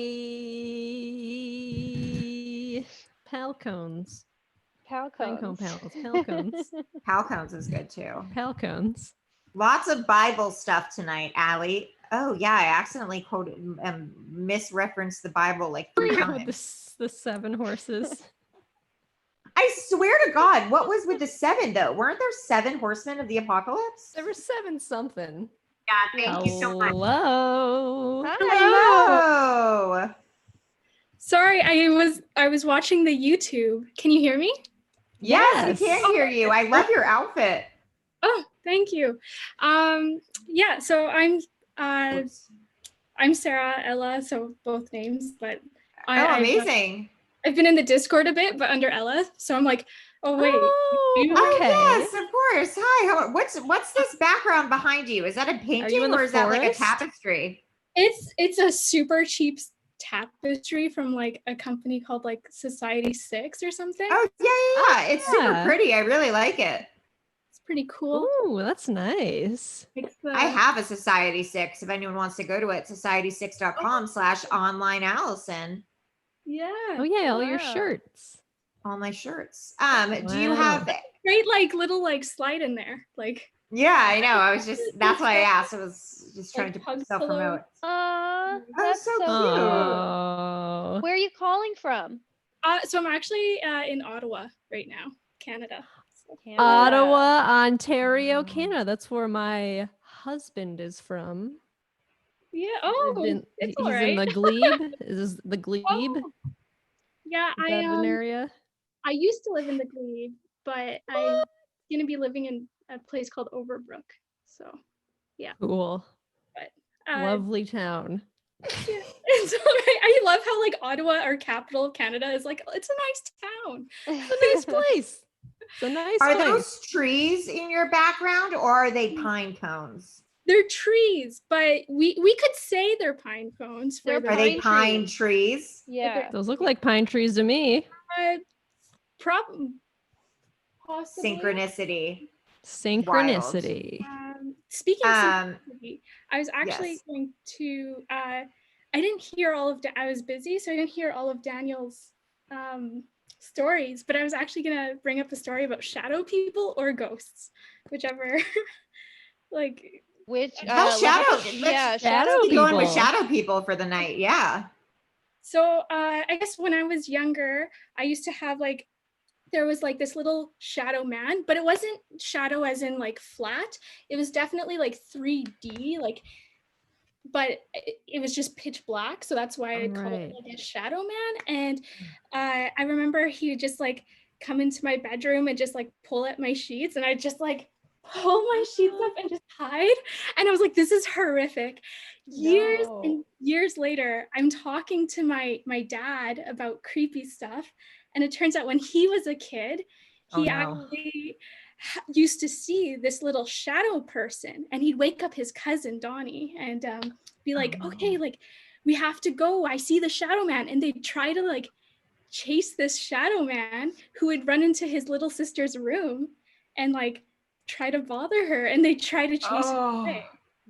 Palcones. Pinecone pals. Palcones. Palcones is good too. Palcones. Lots of Bible stuff tonight, Allie. Oh yeah, I accidentally quoted misreferenced the Bible like 3 times. The 7 horses. I swear to God, what was with the 7 though? Weren't there 7 horsemen of the apocalypse? There were 7 something. Yeah, thank you so much. Hello. Hello. Sorry, I was watching the YouTube. Can you hear me? Yes, we can hear you. I love your outfit. Oh, thank you. Yeah, so I'm Sarah, Ella, so both names, but amazing. I've been in the Discord a bit, but under Ella, so I'm like, oh wait. Oh yes, of course. Hi. What's this background behind you? Is that a painting or is that like a tapestry? It's a super cheap tapestry from like a company called like Society 6 or something. Oh yeah. It's super pretty. I really like it. It's pretty cool. Ooh, that's nice. I have a Society 6. If anyone wants to go to it, society6.com/online Allison. Yeah. Oh yeah, all your shirts. All my shirts. Do you have great like little like slide in there? Like yeah, I know. I was just that's why I asked. I was just trying to self-promote. That's so cute. Oh. Where are you calling from? So I'm actually in Ottawa right now, Canada. Ottawa, Ontario, Canada. That's where my husband is from. Yeah. Oh, he's in the Glebe. Is the Glebe? Oh. Yeah, is that an area? I used to live in the Glebe, but I'm gonna be living in a place called Overbrook. So, yeah. Cool. But lovely town. Yeah. So I love how like Ottawa, our capital of Canada, is like it's a nice town. It's a nice place. It's a nice Are place. those trees in your background or are they pine cones? They're trees, but we could say they're pine cones. Are they pine trees? Yeah. Those look like pine trees to me. Possibly. Synchronicity. Speaking of synchronicity, I was actually going to I didn't hear all of I was busy, so I didn't hear all of Daniel's stories, but I was actually gonna bring up a story about shadow people or ghosts, whichever. Like Which Tell shadow. yeah, shadow Keep going with people. shadow people for the night. Yeah. So I guess when I was younger, I used to have like, there was like this little shadow man, but it wasn't shadow as in like flat. It was definitely like 3D, like, but it was just pitch black. So that's why I called it like a shadow man. And I remember he would just like come into my bedroom and just like pull at my sheets, and I just like pull my sheets up and just hide. And I was like, this is horrific. Years and years later, I'm talking to my dad about creepy stuff, and it turns out when he was a kid, he actually used to see this little shadow person, and he'd wake up his cousin Donnie and be like, okay, like we have to go, I see the shadow man. And they'd try to like chase this shadow man who would run into his little sister's room and like try to bother her, and they try to chase her away.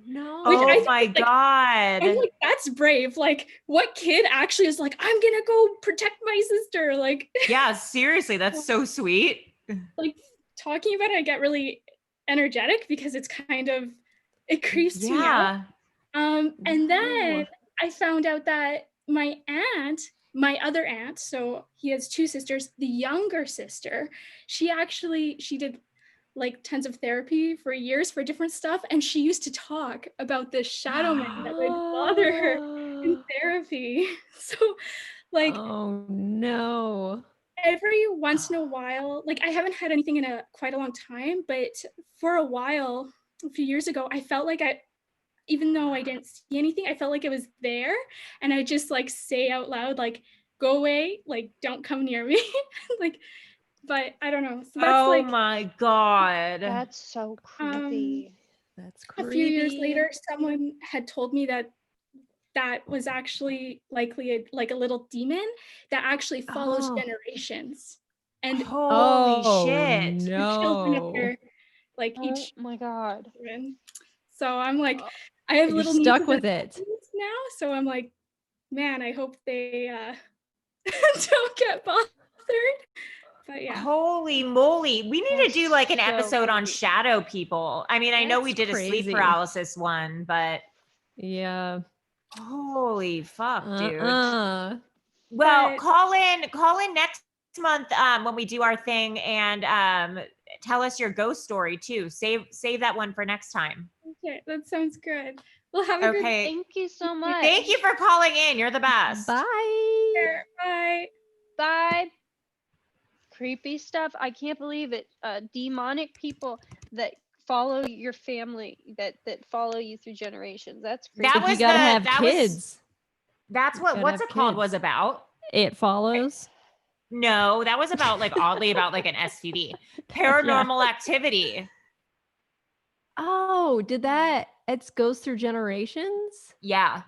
No. Which I Oh my think, like, God. I'm like, that's brave. Like, what kid actually is like, I'm gonna go protect my sister? Like, Yeah, seriously, that's so sweet. like talking about it, I get really energetic because it's kind of, it creeps me out. And then I found out that my other aunt, so he has two sisters, the younger sister, she did like tons of therapy for years for different stuff, and she used to talk about this shadow man that would bother her in therapy. So like, oh no, every once in a while, like I haven't had anything in quite a long time, but for a while, a few years ago, I felt like even though I didn't see anything, I felt like it was there, and I just like say out loud, like, go away, like don't come near me. Like, but I don't know. So that's like, my God. That's so creepy. That's creepy. a few years later, someone had told me that was actually likely like a little demon that actually follows generations. And holy shit. children of their, like each. Oh my God. Children. So I'm like, I have You're little stuck nieces with and it nephews now. So I'm like, man, I hope they don't get bothered. But yeah. Holy moly. We need to do like an so episode on creepy. shadow people. I mean, I know we That's did a sleep crazy. paralysis one, but Yeah. holy fuck, dude. Uh-uh. Well, But- call in next month when we do our thing, and tell us your ghost story too. Save that one for next time. Okay, that sounds good. Well, have a good Okay. Thank you so much. Thank you for calling in. You're the best. Bye. care. Bye. Bye. Creepy stuff. I can't believe it. Demonic people that follow your family, that follow you through generations. That's creepy. That But was you gotta have that was- kids. That's what Gotta what's have it called kids. was about. It follows. No, that was about like oddly about like an STD. Paranormal activity. Oh, did that? It goes through generations. Yeah.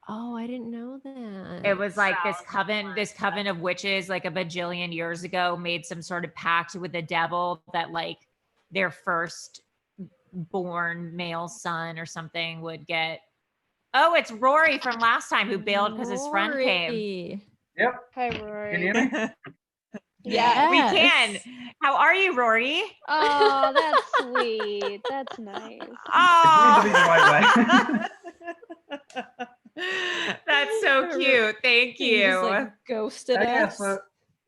Oh, I didn't know that. It was like this coven of witches like a bajillion years ago made some sort of pact with the devil that like their first born male son or something would get. Oh, it's Rory from last time who bailed because his friend came. Rory. Yep. Hi, Rory. Can you hear me? Yeah. We can. Yes. How are you, Rory? Oh, that's sweet. That's nice. It's meant to be the right way. That's so cute. Thank You you. just like ghosted Okay, us. so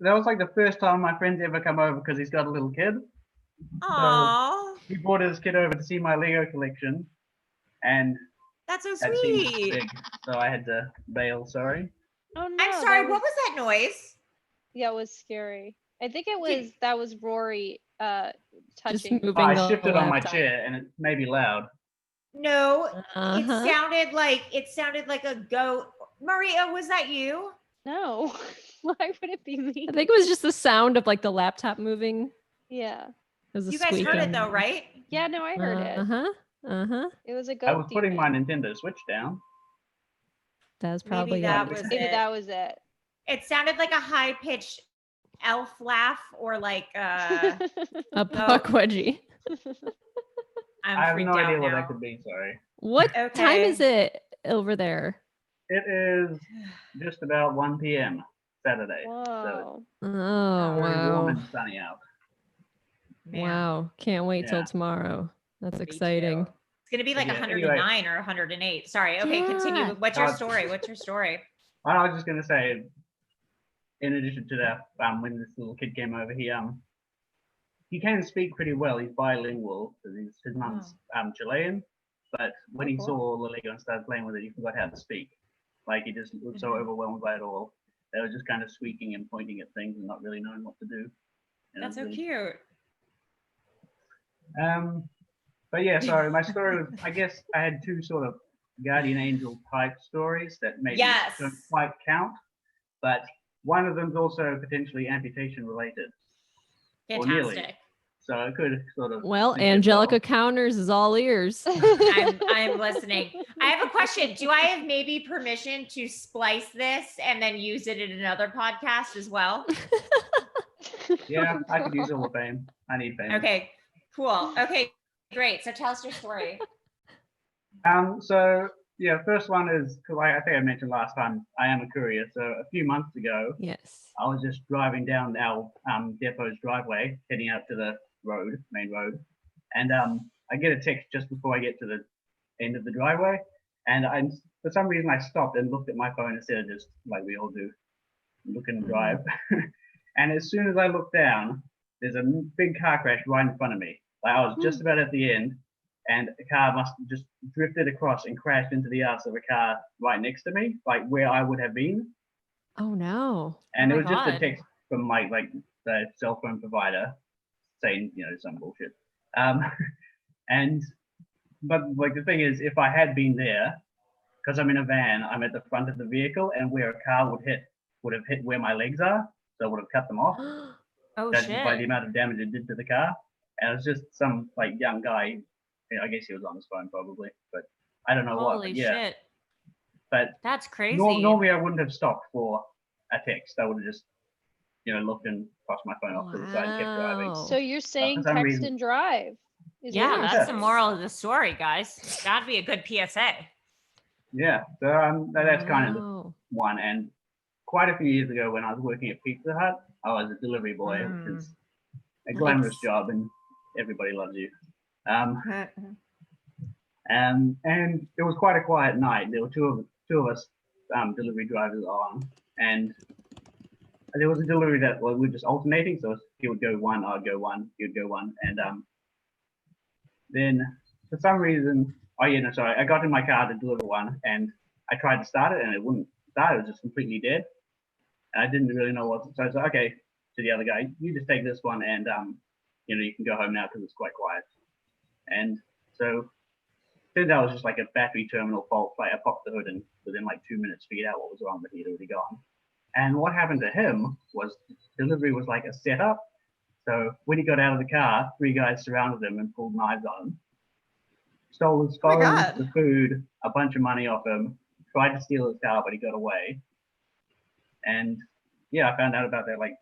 that was like the first time my friend's ever come over because he's got a little kid. Aww. He brought his kid over to see my Lego collection, and That's so that seemed sweet. big, so I had to bail. Sorry. Oh no. I'm sorry, what was that noise? Yeah, it was scary. I think it Did- was that was Rory Just touching. moving I the shifted on my laptop. chair, and it may be loud. No, Uh-huh. it sounded like a goat. Maria, was that you? No. Why would it be me? I think it was just the sound of like the laptop moving. Yeah. It was a You guys heard squeaking. it though, right? Yeah, no, I heard it. Uh-huh. Uh-huh. It was a I goat. was putting my demon. Nintendo Switch down. That was Maybe probably that it. was Maybe it. that was it. It sounded like a high pitched elf laugh or like A puck wedgie. I'm I have freaked no out idea what now. that could be. Sorry. What time Okay. is it over there? It is just about 1 p.m. Saturday. So Whoa. Oh, it's very warm wow. and sunny out. Man, Wow. Can't wait till Yeah. tomorrow. That's me exciting. too. It's gonna be like Yeah, 109 anyway. or 108. Sorry. Okay, continue. God. What's your story? What's your story? I was just gonna say, in addition to that, when this little kid came over, he can speak pretty well. He's bilingual because his mum's Chilean. But when he saw the Lego and started playing with it, he forgot how to speak. Like he just was so overwhelmed by it all. They were just kind of squeaking and pointing at things and not really knowing what to do. And That's so really, cute. But yeah, so my story was, I guess I had two sort of guardian angel type stories that maybe don't quite count, but one of them's also potentially amputation related. Or nearly. Fantastic. So it could sort of. Well, Angelica Counters is all ears. I'm listening. I have a question. Do I have maybe permission to splice this and then use it in another podcast as well? Yeah, I could use all the fame. I need fame. Okay, cool. Okay, great. So tell us your story. So yeah, first one is, because I think I mentioned last time, I am a courier. So a few months ago, yes, I was just driving down our depot's driveway, heading out to the main road, and I get a text just before I get to the end of the driveway, and for some reason I stopped and looked at my phone instead of just like we all do, look and drive. And as soon as I look down, there's a big car crash right in front of me. Like I was just about at the end, and a car must have just drifted across and crashed into the ass of a car right next to me, like where I would have been. Oh no! And oh it was just a text from my the cell phone provider saying, some bullshit. But like the thing is, if I had been there, because I'm in a van, I'm at the front of the vehicle, and where a car would have hit where my legs are, so it would have cut them off. Oh That's shit! By the amount of damage it did to the car, and it was just some like young guy. I guess he was on his phone probably, but I don't know what. Holy But yeah. shit! But That's crazy. Normally, I wouldn't have stopped for a text. I would have just, looked and tossed my phone off to the side and kept driving. So you're saying some text reason- and drive? Is Yeah, what you're that's the saying. moral of the story, guys. That'd be a good PSA. Yeah, so that's kind of the one. And quite a few years ago, when I was working at Pizza Hut, I was a delivery boy, which is a glamorous job, and everybody loves you. And it was quite a quiet night. There were two of us delivery drivers on, and there was a delivery that we were just alternating. So he would go one, I'd go one, he would go one, and then for some reason, I got in my car to deliver one, and I tried to start it, and it wouldn't start. It was just completely dead, and I didn't really know what. So I said, okay, to the other guy, you just take this one, and you can go home now because it's quite quiet. And so turns out it was just like a battery terminal fault. Like I popped the hood, and within like 2 minutes figured out what was wrong, but he'd already gone. And what happened to him was delivery was like a setup. So when he got out of the car, 3 guys surrounded him and pulled knives on him, stole his phone, the food, a bunch of money off him, tried to steal his car, but he got away. And yeah, I found out about that like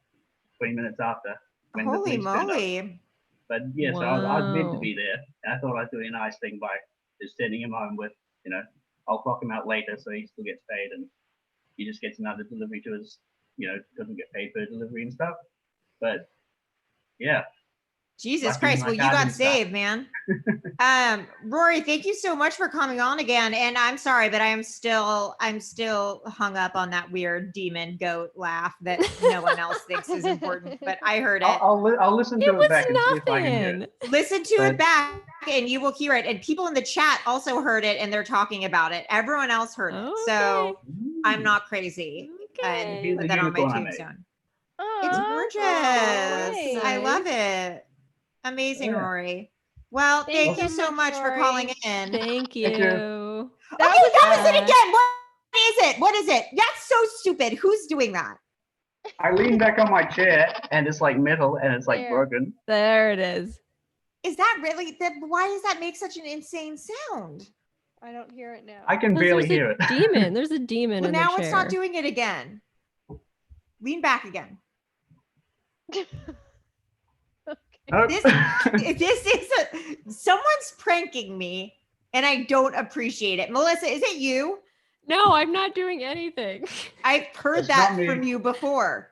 20 minutes after. When Holy the police turned up. moly. But yeah, so I was meant to be there. And I thought I was doing a nice thing by just sending him home with, I'll clock him out later so he still gets paid, and he just gets another delivery to his, doesn't get paid per delivery and stuff. But yeah. Jesus Christ. Well, you got saved, man. Rory, thank you so much for coming on again. And I'm sorry, but I'm still hung up on that weird demon goat laugh that no one else thinks is important, but I heard it. I'll listen to it back and see if I can hear it. Listen to it back and you will hear it. And people in the chat also heard it and they're talking about it. Everyone else heard it. So I'm not crazy. And put that on my tombstone. It's gorgeous. I love it. Amazing, Rory. Well, thank you so much for calling in. Thank you. That was it again. What is it? That's so stupid. Who's doing that? I lean back on my chair and it's like metal and it's like broken. There it is. Is that really? Why does that make such an insane sound? I don't hear it now. I can barely hear it. Demon. There's a demon in the chair. Now it's not doing it again. Lean back again. This is someone's pranking me and I don't appreciate it. Melissa, is it you? No, I'm not doing anything. I've heard that from you before.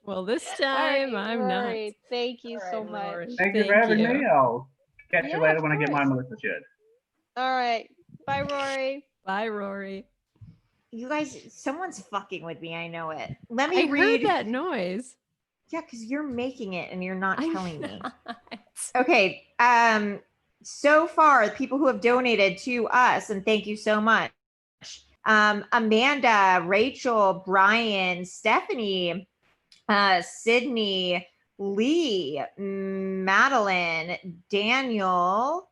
Well, this time I'm not. Thank you so much. Thank you for having me. I'll Catch you later when I get my Melissa shirt. All right. Bye, Rory. Bye, Rory. You guys, someone's fucking with me. I know it. Let me I read heard that noise. Yeah, because you're making it and you're not I'm telling me. not. Okay. So far, the people who have donated to us, and thank you so much. Amanda, Rachel, Brian, Stephanie, Sydney, Lee, Madeline, Daniel,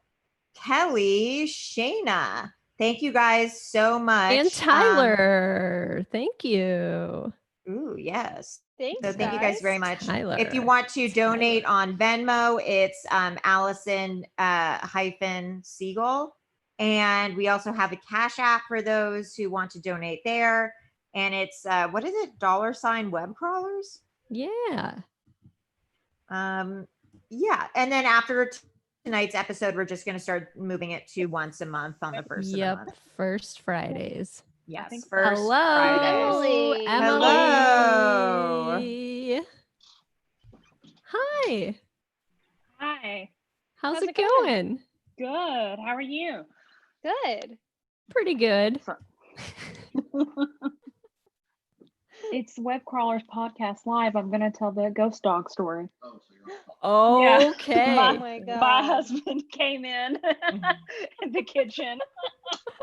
Kelly, Shayna. Thank you guys so much. And Tyler. Thank you. Ooh, yes. Thanks, So thank you guys very much. Tyler. If you want to donate on Venmo, it's Allison hyphen Siegel. And we also have a Cash App for those who want to donate there. And it's what is it? $ web crawlers? Yeah. Yeah. And then after tonight's episode, we're just going to start moving it to once a month on the first of the month. First Fridays. Yes. think so. First Hello, Fridays. Emily. Hello. Hi. Hi. How's How's it it going? going? Good. How are you? Good. Pretty good. It's Web Crawlers Podcast Live. I'm going to tell the ghost dog story. Okay. Oh my God. My husband came in in the kitchen.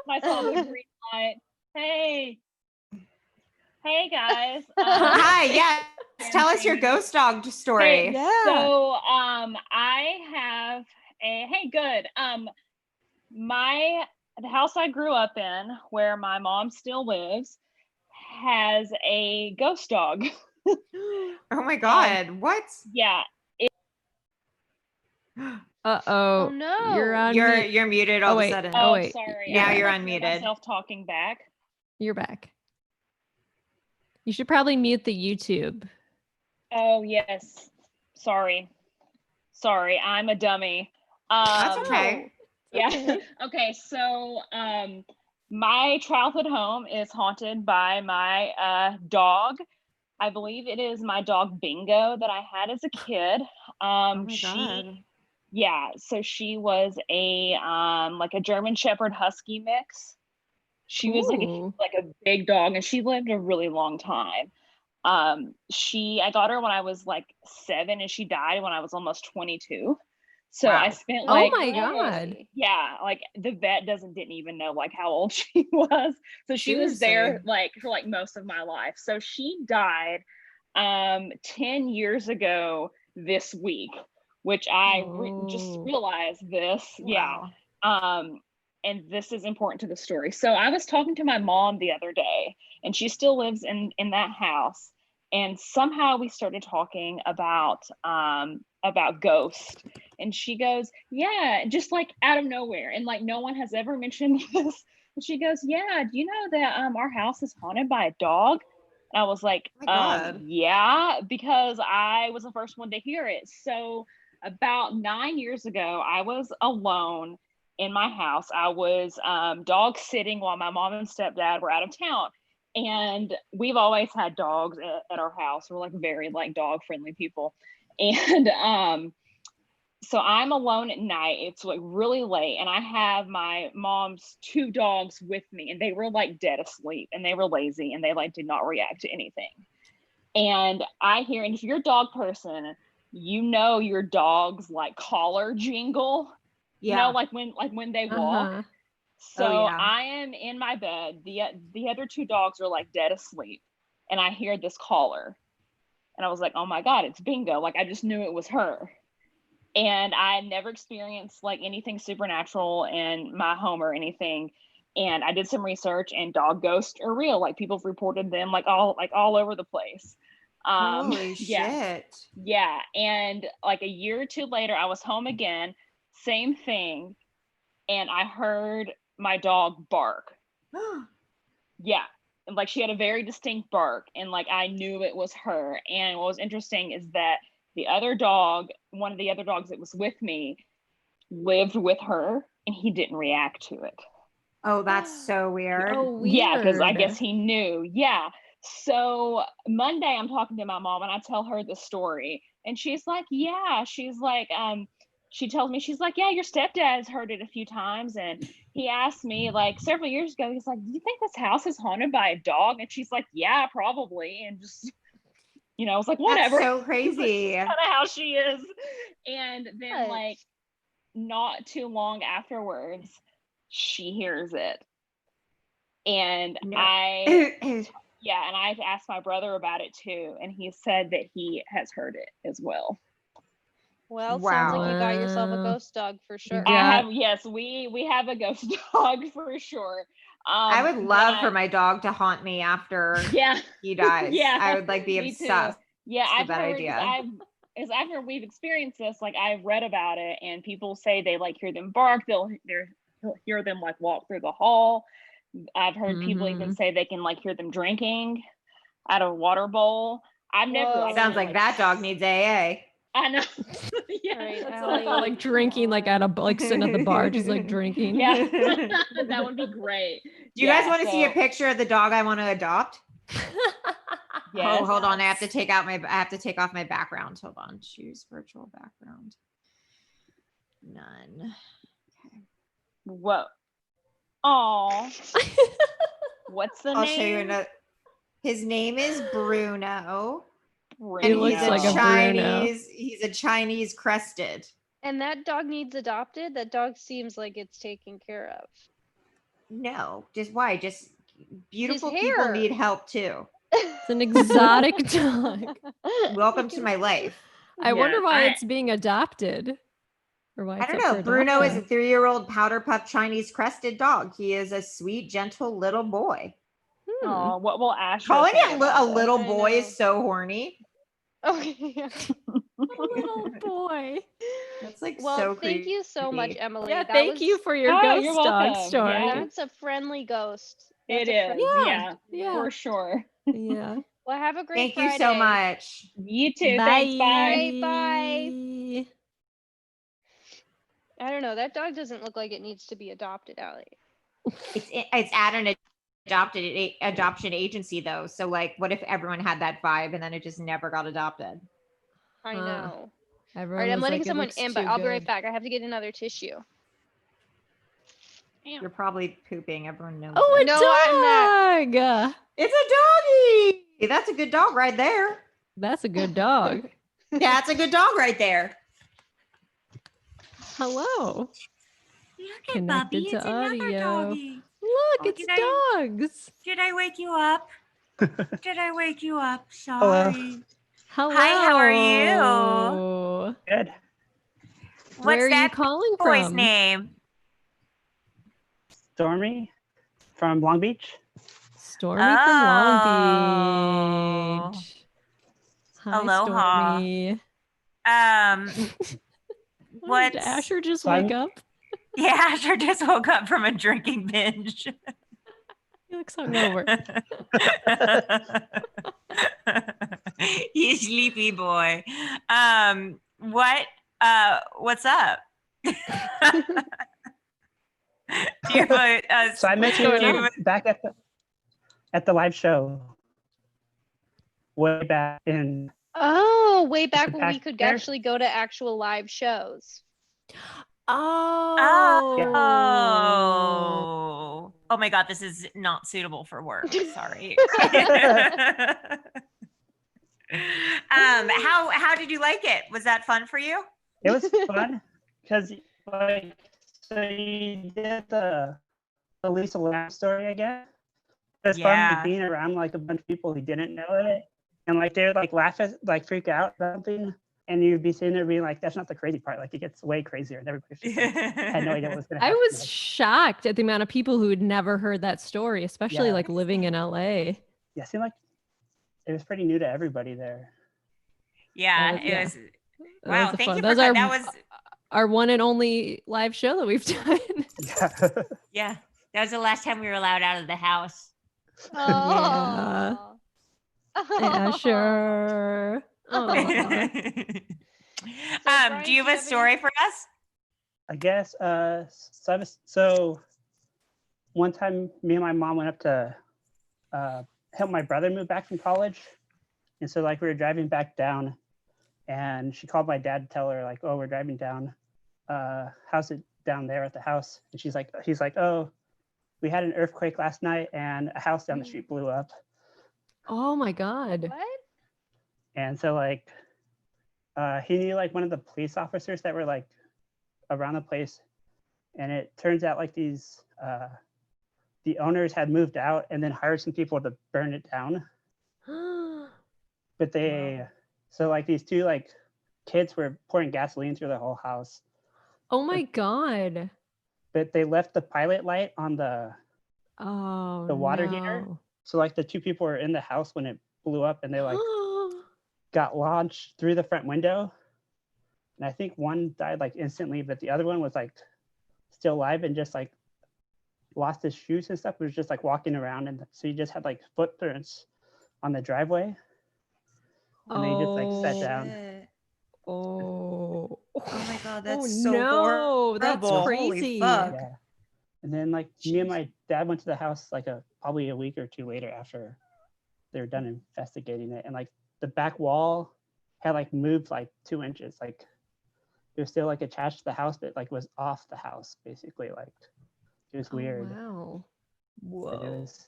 I saw the green light. Hey. Hey, guys. Hi. Yes. Tell us your ghost dog story. Hey, Yeah. So I have good. The house I grew up in, where my mom still lives, has a ghost dog. Oh my God. What? Yeah. Uh-oh. Oh no. You're on You're mute. muted all Oh, of a wait. sudden. Oh, wait. Sorry. Now I you're can hear unmuted. myself talking back. You're back. You should probably mute the YouTube. Oh yes. Sorry, I'm a dummy. That's okay. Yeah. Okay. Okay. So my childhood home is haunted by my dog. I believe it is my dog Bingo that I had as a kid. Oh my God. Yeah, so she was a like a German Shepherd Husky mix. She was Ooh. like a big dog, and she lived a really long time. I got her when I was like 7, and she died when I was almost 22. So Wow. I spent Oh like my God. yeah, like the vet didn't even know like how old she was. So she was there Seriously. like for like most of my life. So she died 10 years ago this week, which I just Oh. realized this. Wow. Yeah. And this is important to the story. So I was talking to my mom the other day, and she still lives in that house. And somehow we started talking about ghosts, and she goes, yeah, just like out of nowhere, and like no one has ever mentioned this. And she goes, yeah, do you know that our house is haunted by a dog? And I was like, Oh my God. yeah, because I was the first one to hear it. So about 9 years ago, I was alone in my house. I was dog sitting while my mom and stepdad were out of town. And we've always had dogs at our house. We're like very like dog friendly people. And so I'm alone at night. It's like really late, and I have my mom's 2 dogs with me, and they were like dead asleep, and they were lazy, and they like did not react to anything. And I hear, and if you're a dog person, you know your dog's like collar jingle. Yeah. You know, like when they walk. Uh-huh. So Oh, yeah. I am in my bed. The other 2 dogs are like dead asleep, and I hear this collar, and I was like, oh my God, it's Bingo. Like I just knew it was her. And I never experienced like anything supernatural in my home or anything. And I did some research, and dog ghosts are real. Like people have reported them like all over the place. Holy yeah. shit. Yeah. And like a year or 2 later, I was home again, same thing. And I heard my dog bark. Yeah. And like she had a very distinct bark, and like I knew it was her. And what was interesting is that the other dog, one of the other dogs that was with me, lived with her, and he didn't react to it. Oh, that's so weird. Oh, weird. Yeah, because I guess he knew. Yeah. So Monday I'm talking to my mom, and I tell her the story, and she's like, yeah, she's like, she tells me, she's like, yeah, your stepdad's heard it a few times. And he asked me like several years ago, he's like, do you think this house is haunted by a dog? And she's like, yeah, probably. And just, I was like, whatever. That's so crazy. That's kind of how she is. And then like not too long afterwards, she hears it. And I've asked my brother about it too, and he said that he has heard it as well. Well, sounds like you got yourself a ghost dog for sure. Yes, we have a ghost dog for sure. I would love for my dog to haunt me after he dies. I would like be obsessed. Yeah, I've heard idea. After we've experienced this, like I've read about it, and people say they like hear them bark. They'll hear them like walk through the hall. I've heard people even say they can like hear them drinking out of a water bowl. Sounds like that dog needs AA. I know. Like drinking, like at a sitting at the bar, just like drinking. Yeah, that would be great. Do you guys want to see a picture of the dog I want to adopt? Yes. Oh, hold on. I have to take off my background. Hold on. Choose virtual background. None. Okay. Whoa. Oh. What's the name? I'll show you his name is Bruno. He looks like a Bruno. He's a Chinese crested. And that dog needs adopted? That dog seems like it's taken care of. No, just beautiful people need help too. It's an exotic dog. Welcome to my life. I wonder why it's being adopted. Or why I don't know. Bruno is a 3-year-old powder puff Chinese crested dog. He is a sweet, gentle little boy. Oh, what will Ash? Calling it a little boy is so horny. Okay. Little boy. That's like so creepy. Thank you so much, Emily. Yeah, thank you for your ghost dog story. Yeah, that's a friendly ghost. It is. Yeah, for sure. Yeah. Well, have a great Thank you so much. You too. Bye. Thanks. Bye. Bye. I don't know. That dog doesn't look like it needs to be adopted, Allie. It's at an adoption agency though. So like, what if everyone had that vibe and then it just never got adopted? I know. All right, I'm letting someone in, but I'll be right back. I have to get another tissue. You're probably pooping. Everyone knows. Oh, it. a dog! It's a doggy. That's a good dog right there. That's a good dog. That's a good dog right there. Hello. Look at Connected Bubby. to It's another audio. doggy. Look, it's dogs. Did I wake you up? Did I wake you up? Sorry. Hello. Hi, how are you? Good. Where are you calling from? Boy's name? Stormy from Long Beach. Stormy from Long Beach. Hi, Aloha. Stormy. What? Did Asher just wake up? Yeah, Asher just woke up from a drinking binge. He looks hungover. You sleepy boy. What's up? Do you have So I met you back at the live show. Way back in. Oh, way back when we could actually go to actual live shows. Oh my God, this is not suitable for work. Sorry. How did you like it? Was that fun for you? It was fun because so you did the Lisa Lamb story again. It's fun being around like a bunch of people who didn't know it, and like they would like laugh at freak out about something. And you'd be sitting there being like, that's not the crazy part. Like, it gets way crazier. And everybody just had no idea what was going to happen. I was shocked at the amount of people who had never heard that story, especially like living in LA. Yeah, it seemed like it was pretty new to everybody there. Yeah, it was. Wow, thank you for that. That was our one and only live show that we've done. Yeah, that was the last time we were allowed out of the house. Oh. Yeah, sure. Do you have a story for us? I guess so one time me and my mom went up to help my brother move back from college, and so like we were driving back down, and she called my dad to tell her like, oh, we're driving down, how's it down there at the house? And he's like, oh, we had an earthquake last night and a house down the street blew up. Oh my God. What? And so like, he knew like one of the police officers that were like around the place. And it turns out like these, the owners had moved out and then hired some people to burn it down. But so like these two like kids were pouring gasoline through the whole house. Oh my God. But they left the pilot light on the water heater. no. So like the two people were in the house when it blew up and they like got launched through the front window. And I think one died like instantly, but the other one was like still alive and just like lost his shoes and stuff. He was just like walking around, and so he just had like footprints on the driveway. And then he just like sat down. Shit. Oh. Oh my God, Oh that's so no, that's horrible. Holy crazy. fuck. Yeah. And then like me and my dad went to the house like probably a week or two later after they were done investigating it, and like the back wall had like moved like 2 inches. Like it was still like attached to the house, but like was off the house basically. Like it was weird. Wow. But it was,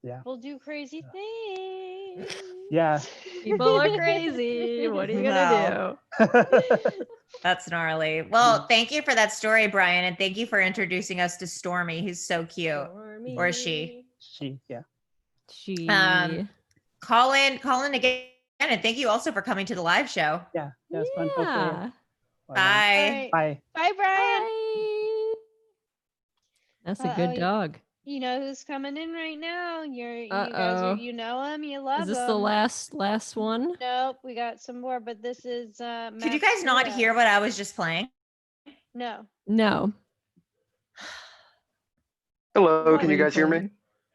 yeah. We'll do crazy things. Yeah. People are crazy. What are you gonna do? That's gnarly. Well, thank you for that story, Brian, and thank you for introducing us to Stormy, who's so cute. Stormy. Or is she? She, yeah. She. Call in again, and thank you also for coming to the live show. Yeah, that was fun. Hopefully, Yeah. Bye. Bye. Bye, Brian. Bye. That's a good dog. You know who's coming in right now? You Uh-oh. guys are, you know him, you love him. Is this the last one? Nope, we got some more, but this is Could you guys not hear what I was just playing? No. No. Hello, What can were you you guys hear me?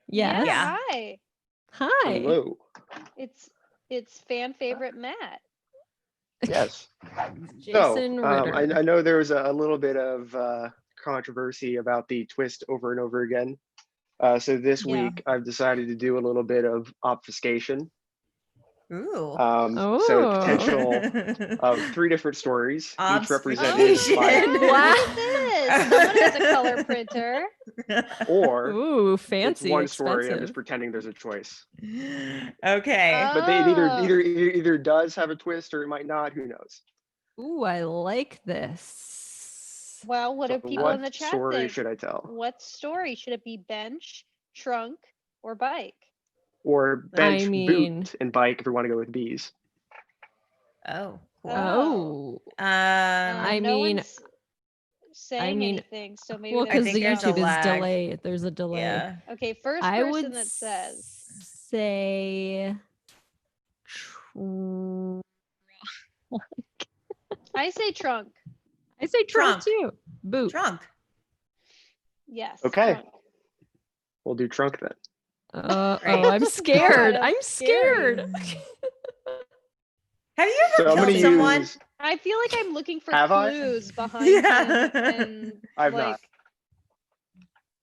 Yes. Yeah, hi. Hi. Hello. It's fan favorite Matt. Yes. Jason Ritter. I know there was a little bit of controversy about the twist over and over again. So this Yeah. week I've decided to do a little bit of obfuscation. Ooh. So potential of 3 different stories, each represented by What is this? Someone has a color printer. or Ooh, it's fancy, one story. I'm expensive. just pretending there's a choice. Okay. But they either does have a twist or it might not. Who knows? Ooh, I like this. Well, what do So people what in the chat story think? should I tell? What story? Should it be bench, trunk, or bike? Or bench, mean- boot, and bike if we want to go with bees. Oh. Cool. Oh. I No mean, one's saying mean, anything, so maybe well, there's because the there's a YouTube is lag. delayed. There's a delay. Yeah. Okay, first I person would that says. say. I say trunk. I say trunk Trunk. too. Boot. Trunk. Yes. Okay. trunk. We'll do trunk then. Oh, Great. I'm scared. God, I'm that's scared. Have you So ever I'm killed gonna someone? use. I feel like I'm looking for Have I? clues behind Yeah. him and I've like. not.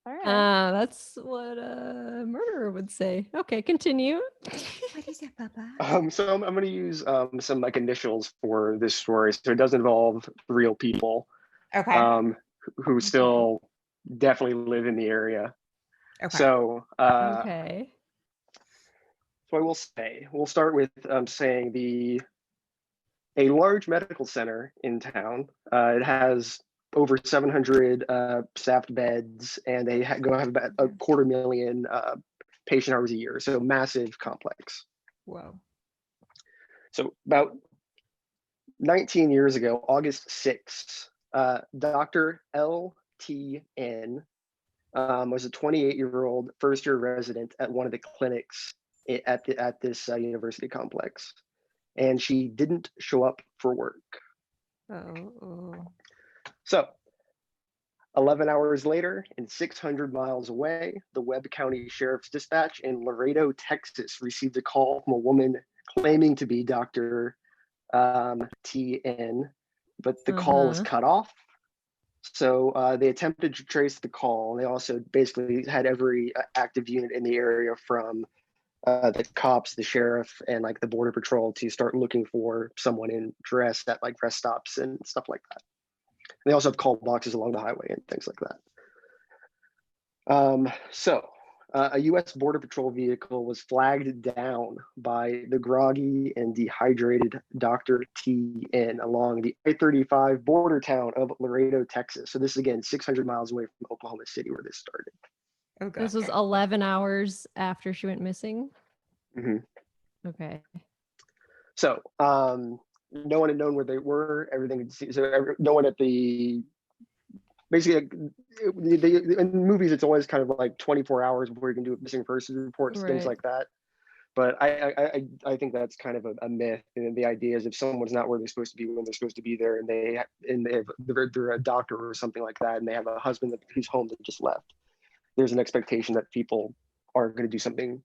All right. That's what a murderer would say. Okay, continue. What is it, Papa? So I'm going to use some like initials for this story. So it does involve real people Okay. who still definitely live in the area. Okay. So Okay. so I will say we'll start with saying a large medical center in town. It has over 700 staffed beds, and they have about 250,000 patient hours a year. So massive complex. Whoa. So about 19 years ago, August 6th, Dr. L.T.N. Was a 28-year-old first-year resident at one of the clinics at this university complex, and she didn't show up for work. Oh. So 11 hours later, and 600 miles away, the Webb County Sheriff's Dispatch in Laredo, Texas, received a call from a woman claiming to be Dr. T.N., but the call was cut off. So they attempted to trace the call. They also basically had every active unit in the area from the cops, the sheriff, and like the border patrol to start looking for someone in dress at like rest stops and stuff like that. They also have call boxes along the highway and things like that. A U.S. Border Patrol vehicle was flagged down by the groggy and dehydrated Dr. T.N. along the I-35 border town of Laredo, Texas. So this is, again, 600 miles away from Oklahoma City where this started. Oh, God. This was 11 hours after she went missing? Mm-hmm. Okay. So no one had known where they were. No one at the... Basically, in movies, it's always kind of like 24 hours before you can do a missing person reports, things like that. But I think that's kind of a myth. And the idea is if someone's not where they're supposed to be when they're supposed to be there, and they're a doctor or something like that, and they have a husband who's home that just left, there's an expectation that people are going to do something.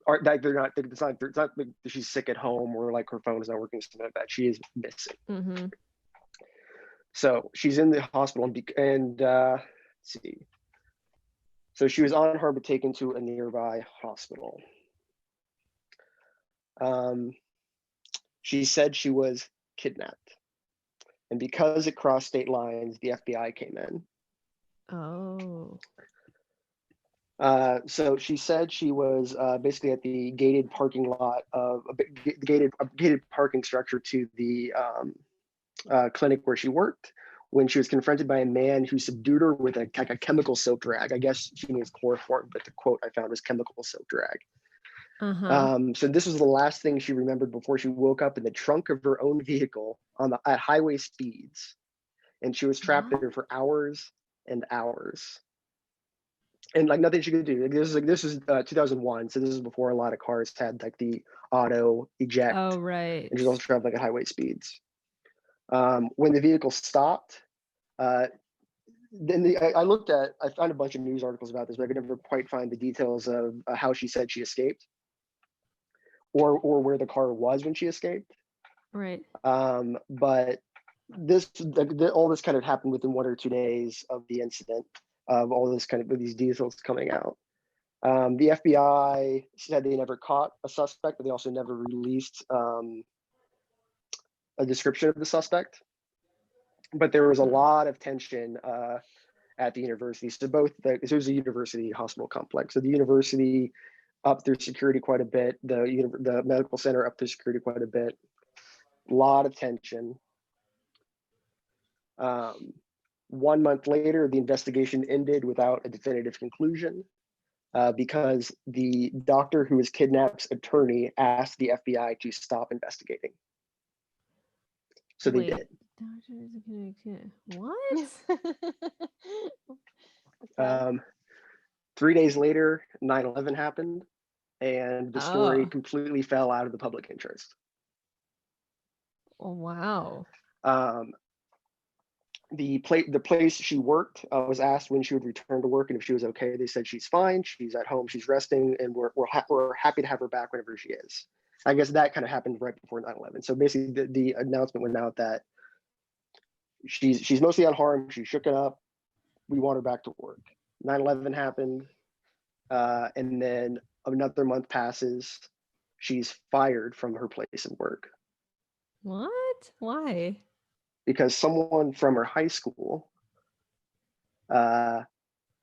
Or that they're not. It's not like she's sick at home or like her phone is not working, something like that. She is missing. Mm-hmm. So she's in the hospital and let's see. So she was unharmed but taken to a nearby hospital. She said she was kidnapped. And because it crossed state lines, the FBI came in. Oh. So she said she was basically at the gated parking lot of a gated parking structure to the clinic where she worked when she was confronted by a man who subdued her with a chemical soaked rag. I guess she means chloroform, but the quote I found was chemical soaked rag. So this was the last thing she remembered before she woke up in the trunk of her own vehicle at highway speeds, and she was trapped there for hours and hours, and like nothing she could do. This is 2001, so this is before a lot of cars had like the auto eject. Oh, right. And she's also trapped like at highway speeds. When the vehicle stopped, I found a bunch of news articles about this, but I could never quite find the details of how she said she escaped or where the car was when she escaped. Right. But all this kind of happened within 1 or 2 days of the incident, of all this kind of these details coming out. The FBI said they never caught a suspect, but they also never released a description of the suspect. But there was a lot of tension at the university. So it was a university hospital complex. So the university upped their security quite a bit. The medical center upped their security quite a bit. A lot of tension. 1 month later, the investigation ended without a definitive conclusion because the doctor who was kidnapped's attorney asked the FBI to stop investigating. So they did. What? 3 days later, 9/11 happened, and the story completely fell out of the public interest. Oh, wow. The place she worked was asked when she would return to work and if she was okay. They said she's fine, she's at home, she's resting, and we're happy to have her back whenever she is. I guess that kind of happened right before 9/11. So basically, the announcement went out that she's mostly unharmed. She's shooken up. We want her back to work. 9/11 happened, and then another month passes. She's fired from her place of work. What? Why? Because someone from her high school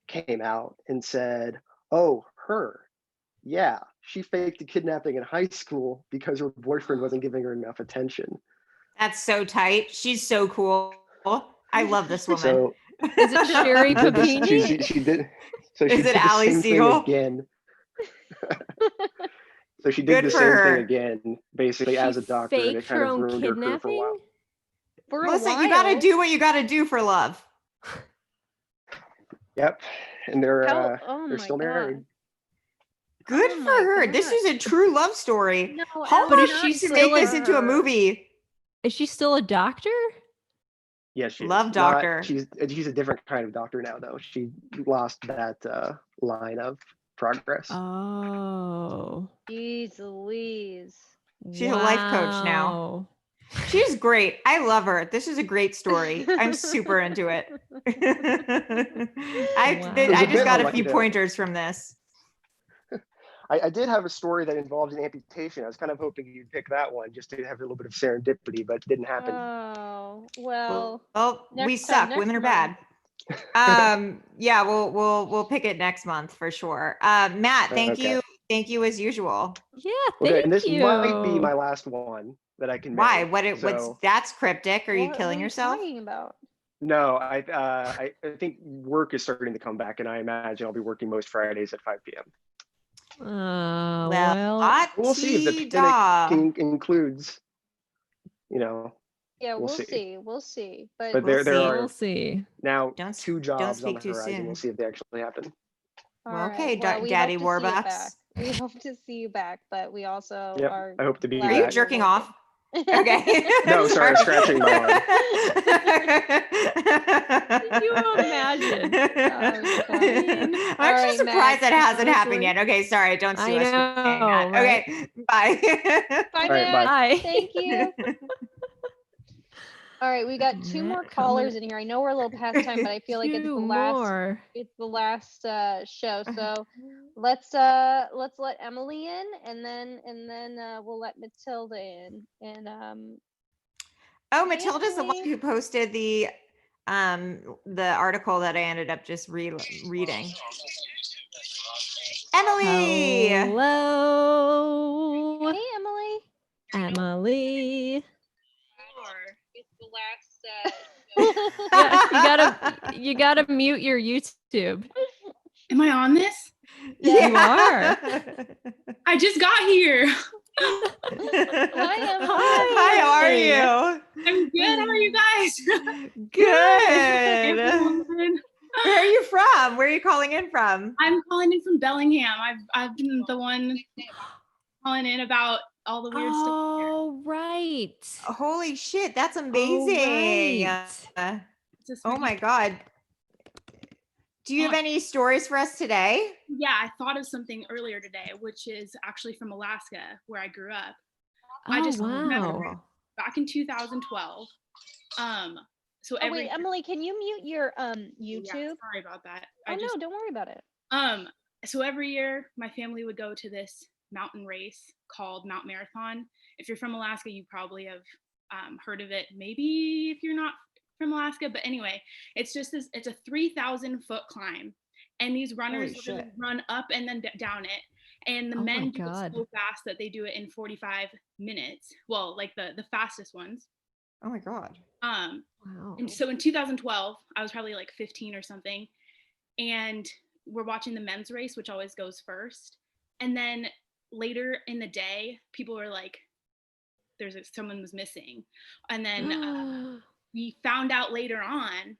came out and said, "Oh, her. Yeah, she faked a kidnapping in high school because her boyfriend wasn't giving her enough attention." That's so tight. She's so cool. I love this woman. So is it Sherry Papini? She did. So is she it did the Ali same Siegel? thing again. So she did the same thing again, basically as a doctor, and it kind of ruined her career for a while. Listen, you got to do what you got to do for love. Yep, and they're still married. Good for her. God. This is a true love story. No, but is she to make this into a movie? Is she still a doctor? Yes, she love doctor. She's a different kind of doctor now, though. She lost that line of progress. Oh, jeez Louise. She's a life coach now. She's great. I love her. This is a great story. I'm super into it. I just got a few pointers from this. I did have a story that involved an amputation. I was kind of hoping you'd pick that one just to have a little bit of serendipity, but it didn't happen. Oh, well. Well, we next time, suck. Women are next bad. Yeah, we'll pick it next month for sure. Matt, thank Okay. you as usual. Yeah, Okay, thank and this you. might be my last one that I can Why? make. What's that's cryptic? Are you What killing are you yourself? talking about? No, I think work is starting to come back, and I imagine I'll be working most Fridays at 5 p.m. Well, We'll see if the la-ti-da. panic includes, Yeah, we'll we'll see. see. We'll see. But But there are we'll see. now Don't 2 jobs on speak the too horizon. soon. We'll see if they actually happen. all Well, right. okay, Well, we Daddy hope to see you Warbucks. back. We hope to see you back, but we also Yep, are. I hope to be glad Are you back. you're jerking working. off? Okay. No, sorry, scratching my arm. Can you imagine? I'm All actually right, surprised Matt, that hasn't happened honestly. yet. Okay, sorry, don't sue I us for saying know, that. right? Okay, bye. Bye, All right, Matt. Bye. Thank you. All right, we got 2 more Matt coming callers in here. I know we're a little past time, but I feel like it's 2 the last. more. It's the last show, so let's let Emily in, and then we'll let Matilda in, and Oh, Matilda's the one who posted the article that I ended up just reading. Emily. Hello, hey, Emily. Emily. It's the last. Yeah, you gotta mute your YouTube. Am I on this? You are. I just got here. Hi, Emily. Hi, how are you? I'm good. How are you guys? Good. Everyone. Where are you from? Where are you calling in from? I'm calling in from Bellingham. I've been the one calling in about all the weird stuff. Oh, right. Holy shit, that's amazing. right. Oh my God. Do you have any stories for us today? Yeah, I thought of something earlier today, which is actually from Alaska, where I grew up. I Oh, just remember wow. back in 2012. So Oh wait, Emily, can you mute your YouTube? Yeah, sorry about that. Oh no, don't worry about it. So every year my family would go to this mountain race called Mount Marathon. If you're from Alaska, you probably have heard of it. Maybe if you're not from Alaska, but anyway, it's just this. It's a 3,000 foot climb, and these runners run up and then down it. And the men do it so fast that they do it in 45 minutes. Well, like the fastest ones. Oh my God. Wow. And so in 2012, I was probably like 15 or something, and we're watching the men's race, which always goes first. And then later in the day, people were like, someone was missing. And then we found out later on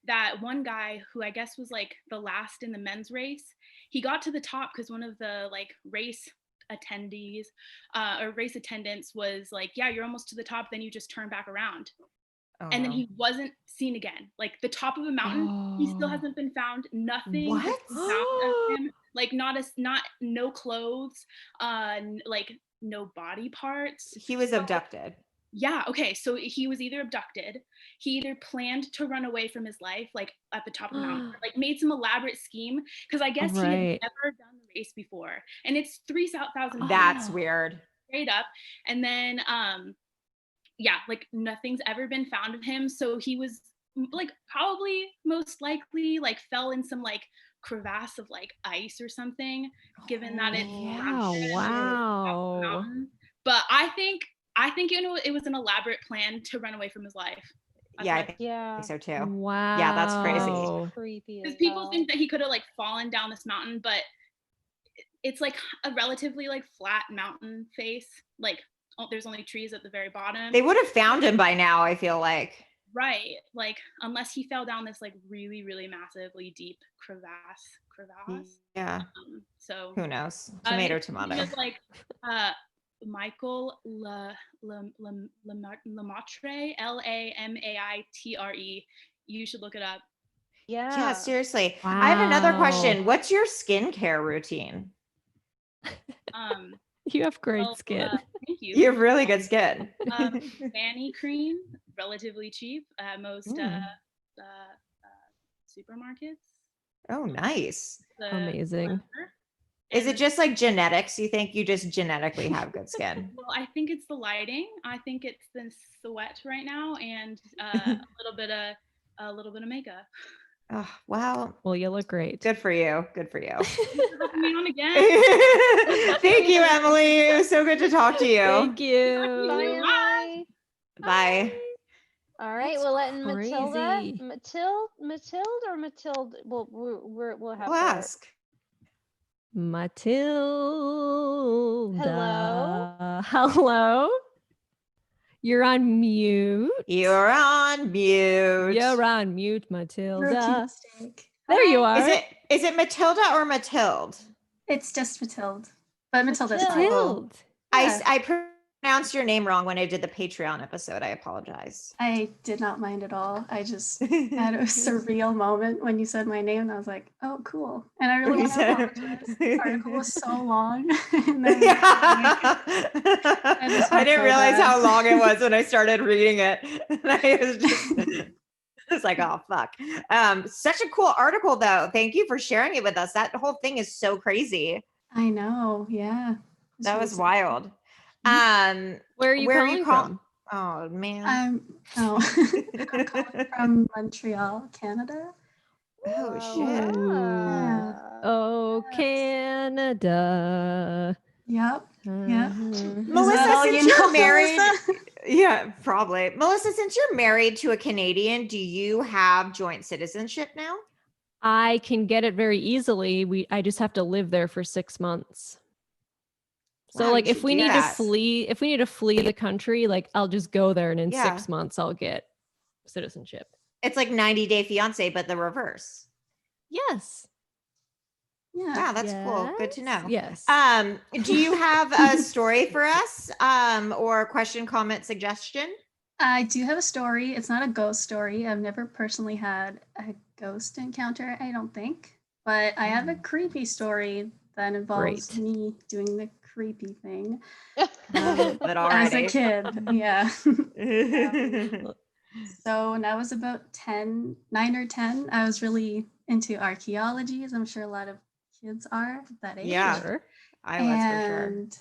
that one guy who I guess was like the last in the men's race, he got to the top because one of the like race attendees or race attendants was like, yeah, you're almost to the top, then you just turn back around. And then he wasn't seen again. Like the top of a mountain, he still hasn't been found. Nothing has been found of him. Like no clothes, like no body parts. He was abducted. Yeah, okay. So he was either abducted, he either planned to run away from his life, like at the top of the mountain, or, like made some elaborate scheme. Because I guess he had never done the race before. And it's 3,000. That's weird. Straight up. And then yeah, like nothing's ever been found of him. So he was like probably most likely like fell in some like crevasse of like ice or something, given that it's wow. But I think it was an elaborate plan to run away from his life. Yeah, I think so too. Wow. Yeah, that's crazy. Creepy. Because people think that he could have like fallen down this mountain, but it's like a relatively like flat mountain face. Like there's only trees at the very bottom. They would have found him by now, I feel like. Right. Like unless he fell down this like really, really massively deep crevasse. Yeah. So who knows? Tomato. Just like Michael Lemaitre, Lamaitre. You should look it up. Yeah, seriously. Wow. I have another question. What's your skincare routine? You have great skin. Thank you. You have really good skin. Fanny cream, relatively cheap at most supermarkets. Oh, nice. Amazing. Is it just like genetics? You think you just genetically have good skin? Well, I think it's the lighting. I think it's the sweat right now, and a little bit of makeup. Oh, wow. Well, you look great. Good for you. Good for you. Thanks for having me on again. Thank you, Emily. It was so good to talk to you. Thank you. Bye, Emily. Bye. All right, That's we're letting crazy. Matilde or Matilde. We'll have We'll her. ask. Matilda. Hello. You're on mute. You're on mute. You're on mute, Matilda. Mistake. There you are. Is it Matilda or Matilde? It's just Matilde, but Matilda's fine. Matilde. Yeah. I pronounced your name wrong when I did the Patreon episode. I apologize. I did not mind at all. I just had a surreal moment when you said my name, and I was like, "Oh, cool!" And I really want to apologize. The article was so long. And then, I didn't realize how long it was when I started reading it. And I was just, I was like, "Oh, fuck!" Such a cool article, though. Thank you for sharing it with us. That whole thing is so crazy. I know. Yeah. That was wild. Where are you calling from? Oh man. I'm calling from Montreal, Canada. Oh shit. Yeah. Oh, Canada. Yep. Yeah. Melissa, since you're married, yeah, probably. Melissa, since you're married to a Canadian, do you have joint citizenship now? I can get it very easily. I just have to live there for 6 months. So Wow, like you if should we do need that. to flee, the country, like I'll just go there and in Yeah. 6 months I'll get citizenship. It's like 90 Day Fiance, but the reverse. Yes. Yeah. Wow, that's cool. Good to know. Yes. Do you have a story for us? Or question, comment, suggestion? I do have a story. It's not a ghost story. I've never personally had a ghost encounter, I don't think. But I have a creepy story that involves me doing the creepy thing. But As a already. kid, yeah. So when I was about 9 or 10, I was really into archaeology, as I'm sure a lot of kids are that age. Yeah, I was for sure. And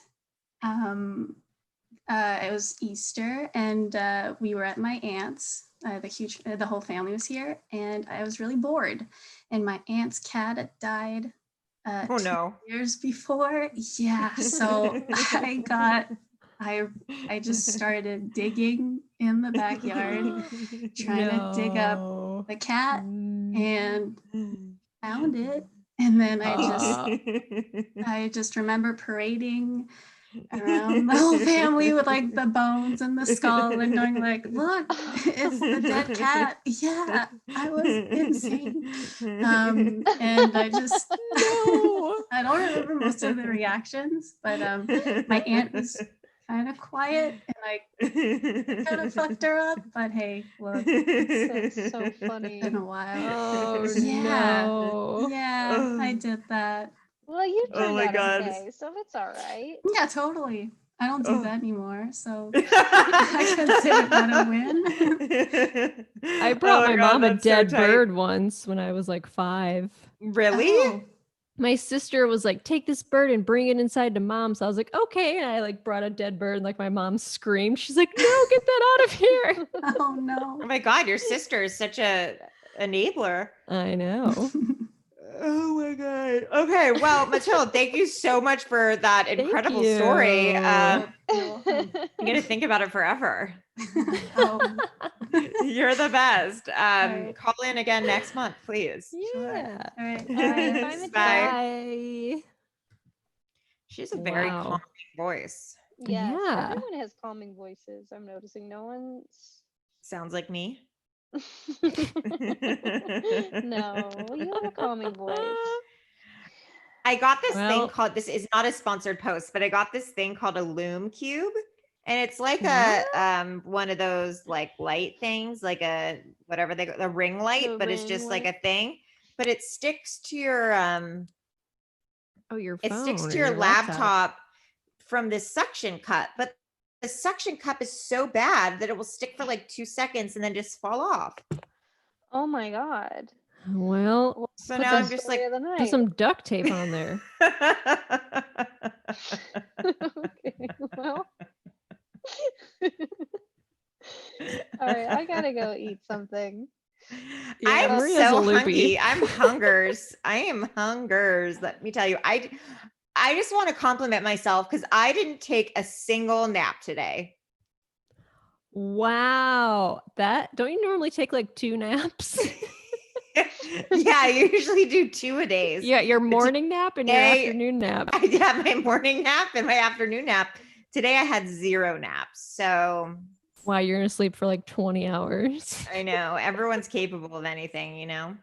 it was Easter, and we were at my aunt's. The whole family was here, and I was really bored. And my aunt's cat had died. Oh no! 2 years before, yeah. So I just started digging in the backyard, trying to dig up the cat, and found it. And then I just remember parading around the whole family with like the bones and the skull and going like, look, it's the dead cat. Yeah, I was insane. And I just I don't remember most of the reactions, but my aunt was kind of quiet and I kind of fucked her up, but hey, look, That's so funny. It's been a while. Oh yeah. no. Yeah, I did that. Well, you Oh turned my out God. okay, so it's all right. Yeah, totally. I don't do that anymore, so I consider that a win. I brought my mom a that's so dead tight. bird once when I was like 5. Really? Oh, My sister was like, take this bird and bring it inside to mom. So I was like, okay. And I like brought a dead bird and like my mom screamed. She's like, no, get that out of here. oh no. Oh my God, your sister is such a enabler. I know. Oh my God. Okay. Well, Matilda, thank you so much for that incredible story. you. I'm going to think about it forever. Oh, You're the best. right. Call in again next month, please. Yeah. all right. All right, bye, Matilda. Bye. She has a very Wow. calming voice. Yes, Yeah. everyone has calming voices. I'm noticing no one's. Sounds like me. No, you have a calming voice. I got this Well- thing called, this is not a sponsored post, but I got this thing called a loom cube. And it's like a one of those like light things, like a whatever they a ring light, The but it's ring just like light. a thing. But it sticks to your Oh, your it phone. sticks or to your laptop. laptop from this suction cup. But the suction cup is so bad that it will stick for like 2 seconds and then just fall off. Oh my god. Well, So put now some, I'm just like, put some duct tape on there. Okay, well. All right, I gotta go eat something. I'm Maria's a so loopy. hungry. I'm hungers. I am hungers. Let me tell you, I just want to compliment myself because I didn't take a single nap today. Wow. Don't you normally take like 2 naps? Yeah, I usually do 2 a days. Yeah, your morning nap and your afternoon nap. I have my morning nap and my afternoon nap. Today I had 0 naps. So wow, you're gonna sleep for like 20 hours. I know everyone's capable of anything, you know.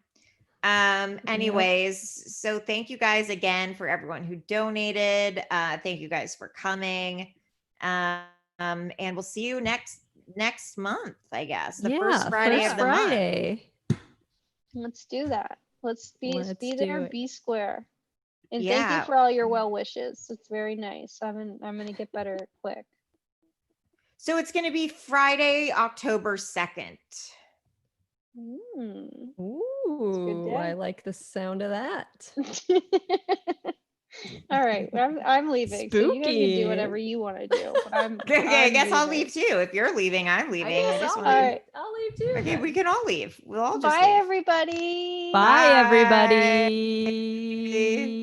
Anyways, so thank you guys again for everyone who donated. Thank you guys for coming. And we'll see you next month, I guess. The first Friday of the month. Let's do that. Let's be there, it. be square. And thank you for all your well wishes. It's very nice. I'm gonna get better quick. So it's gonna be Friday, October 2nd. Ooh, I like the sound of that. All right, I'm leaving. So you guys can do whatever you want to do. But Okay, I guess I'll leave too. If you're leaving, I'm leaving. I'll leave too. Okay, we can all leave. We'll all just Bye, leave. everybody. Bye, everybody.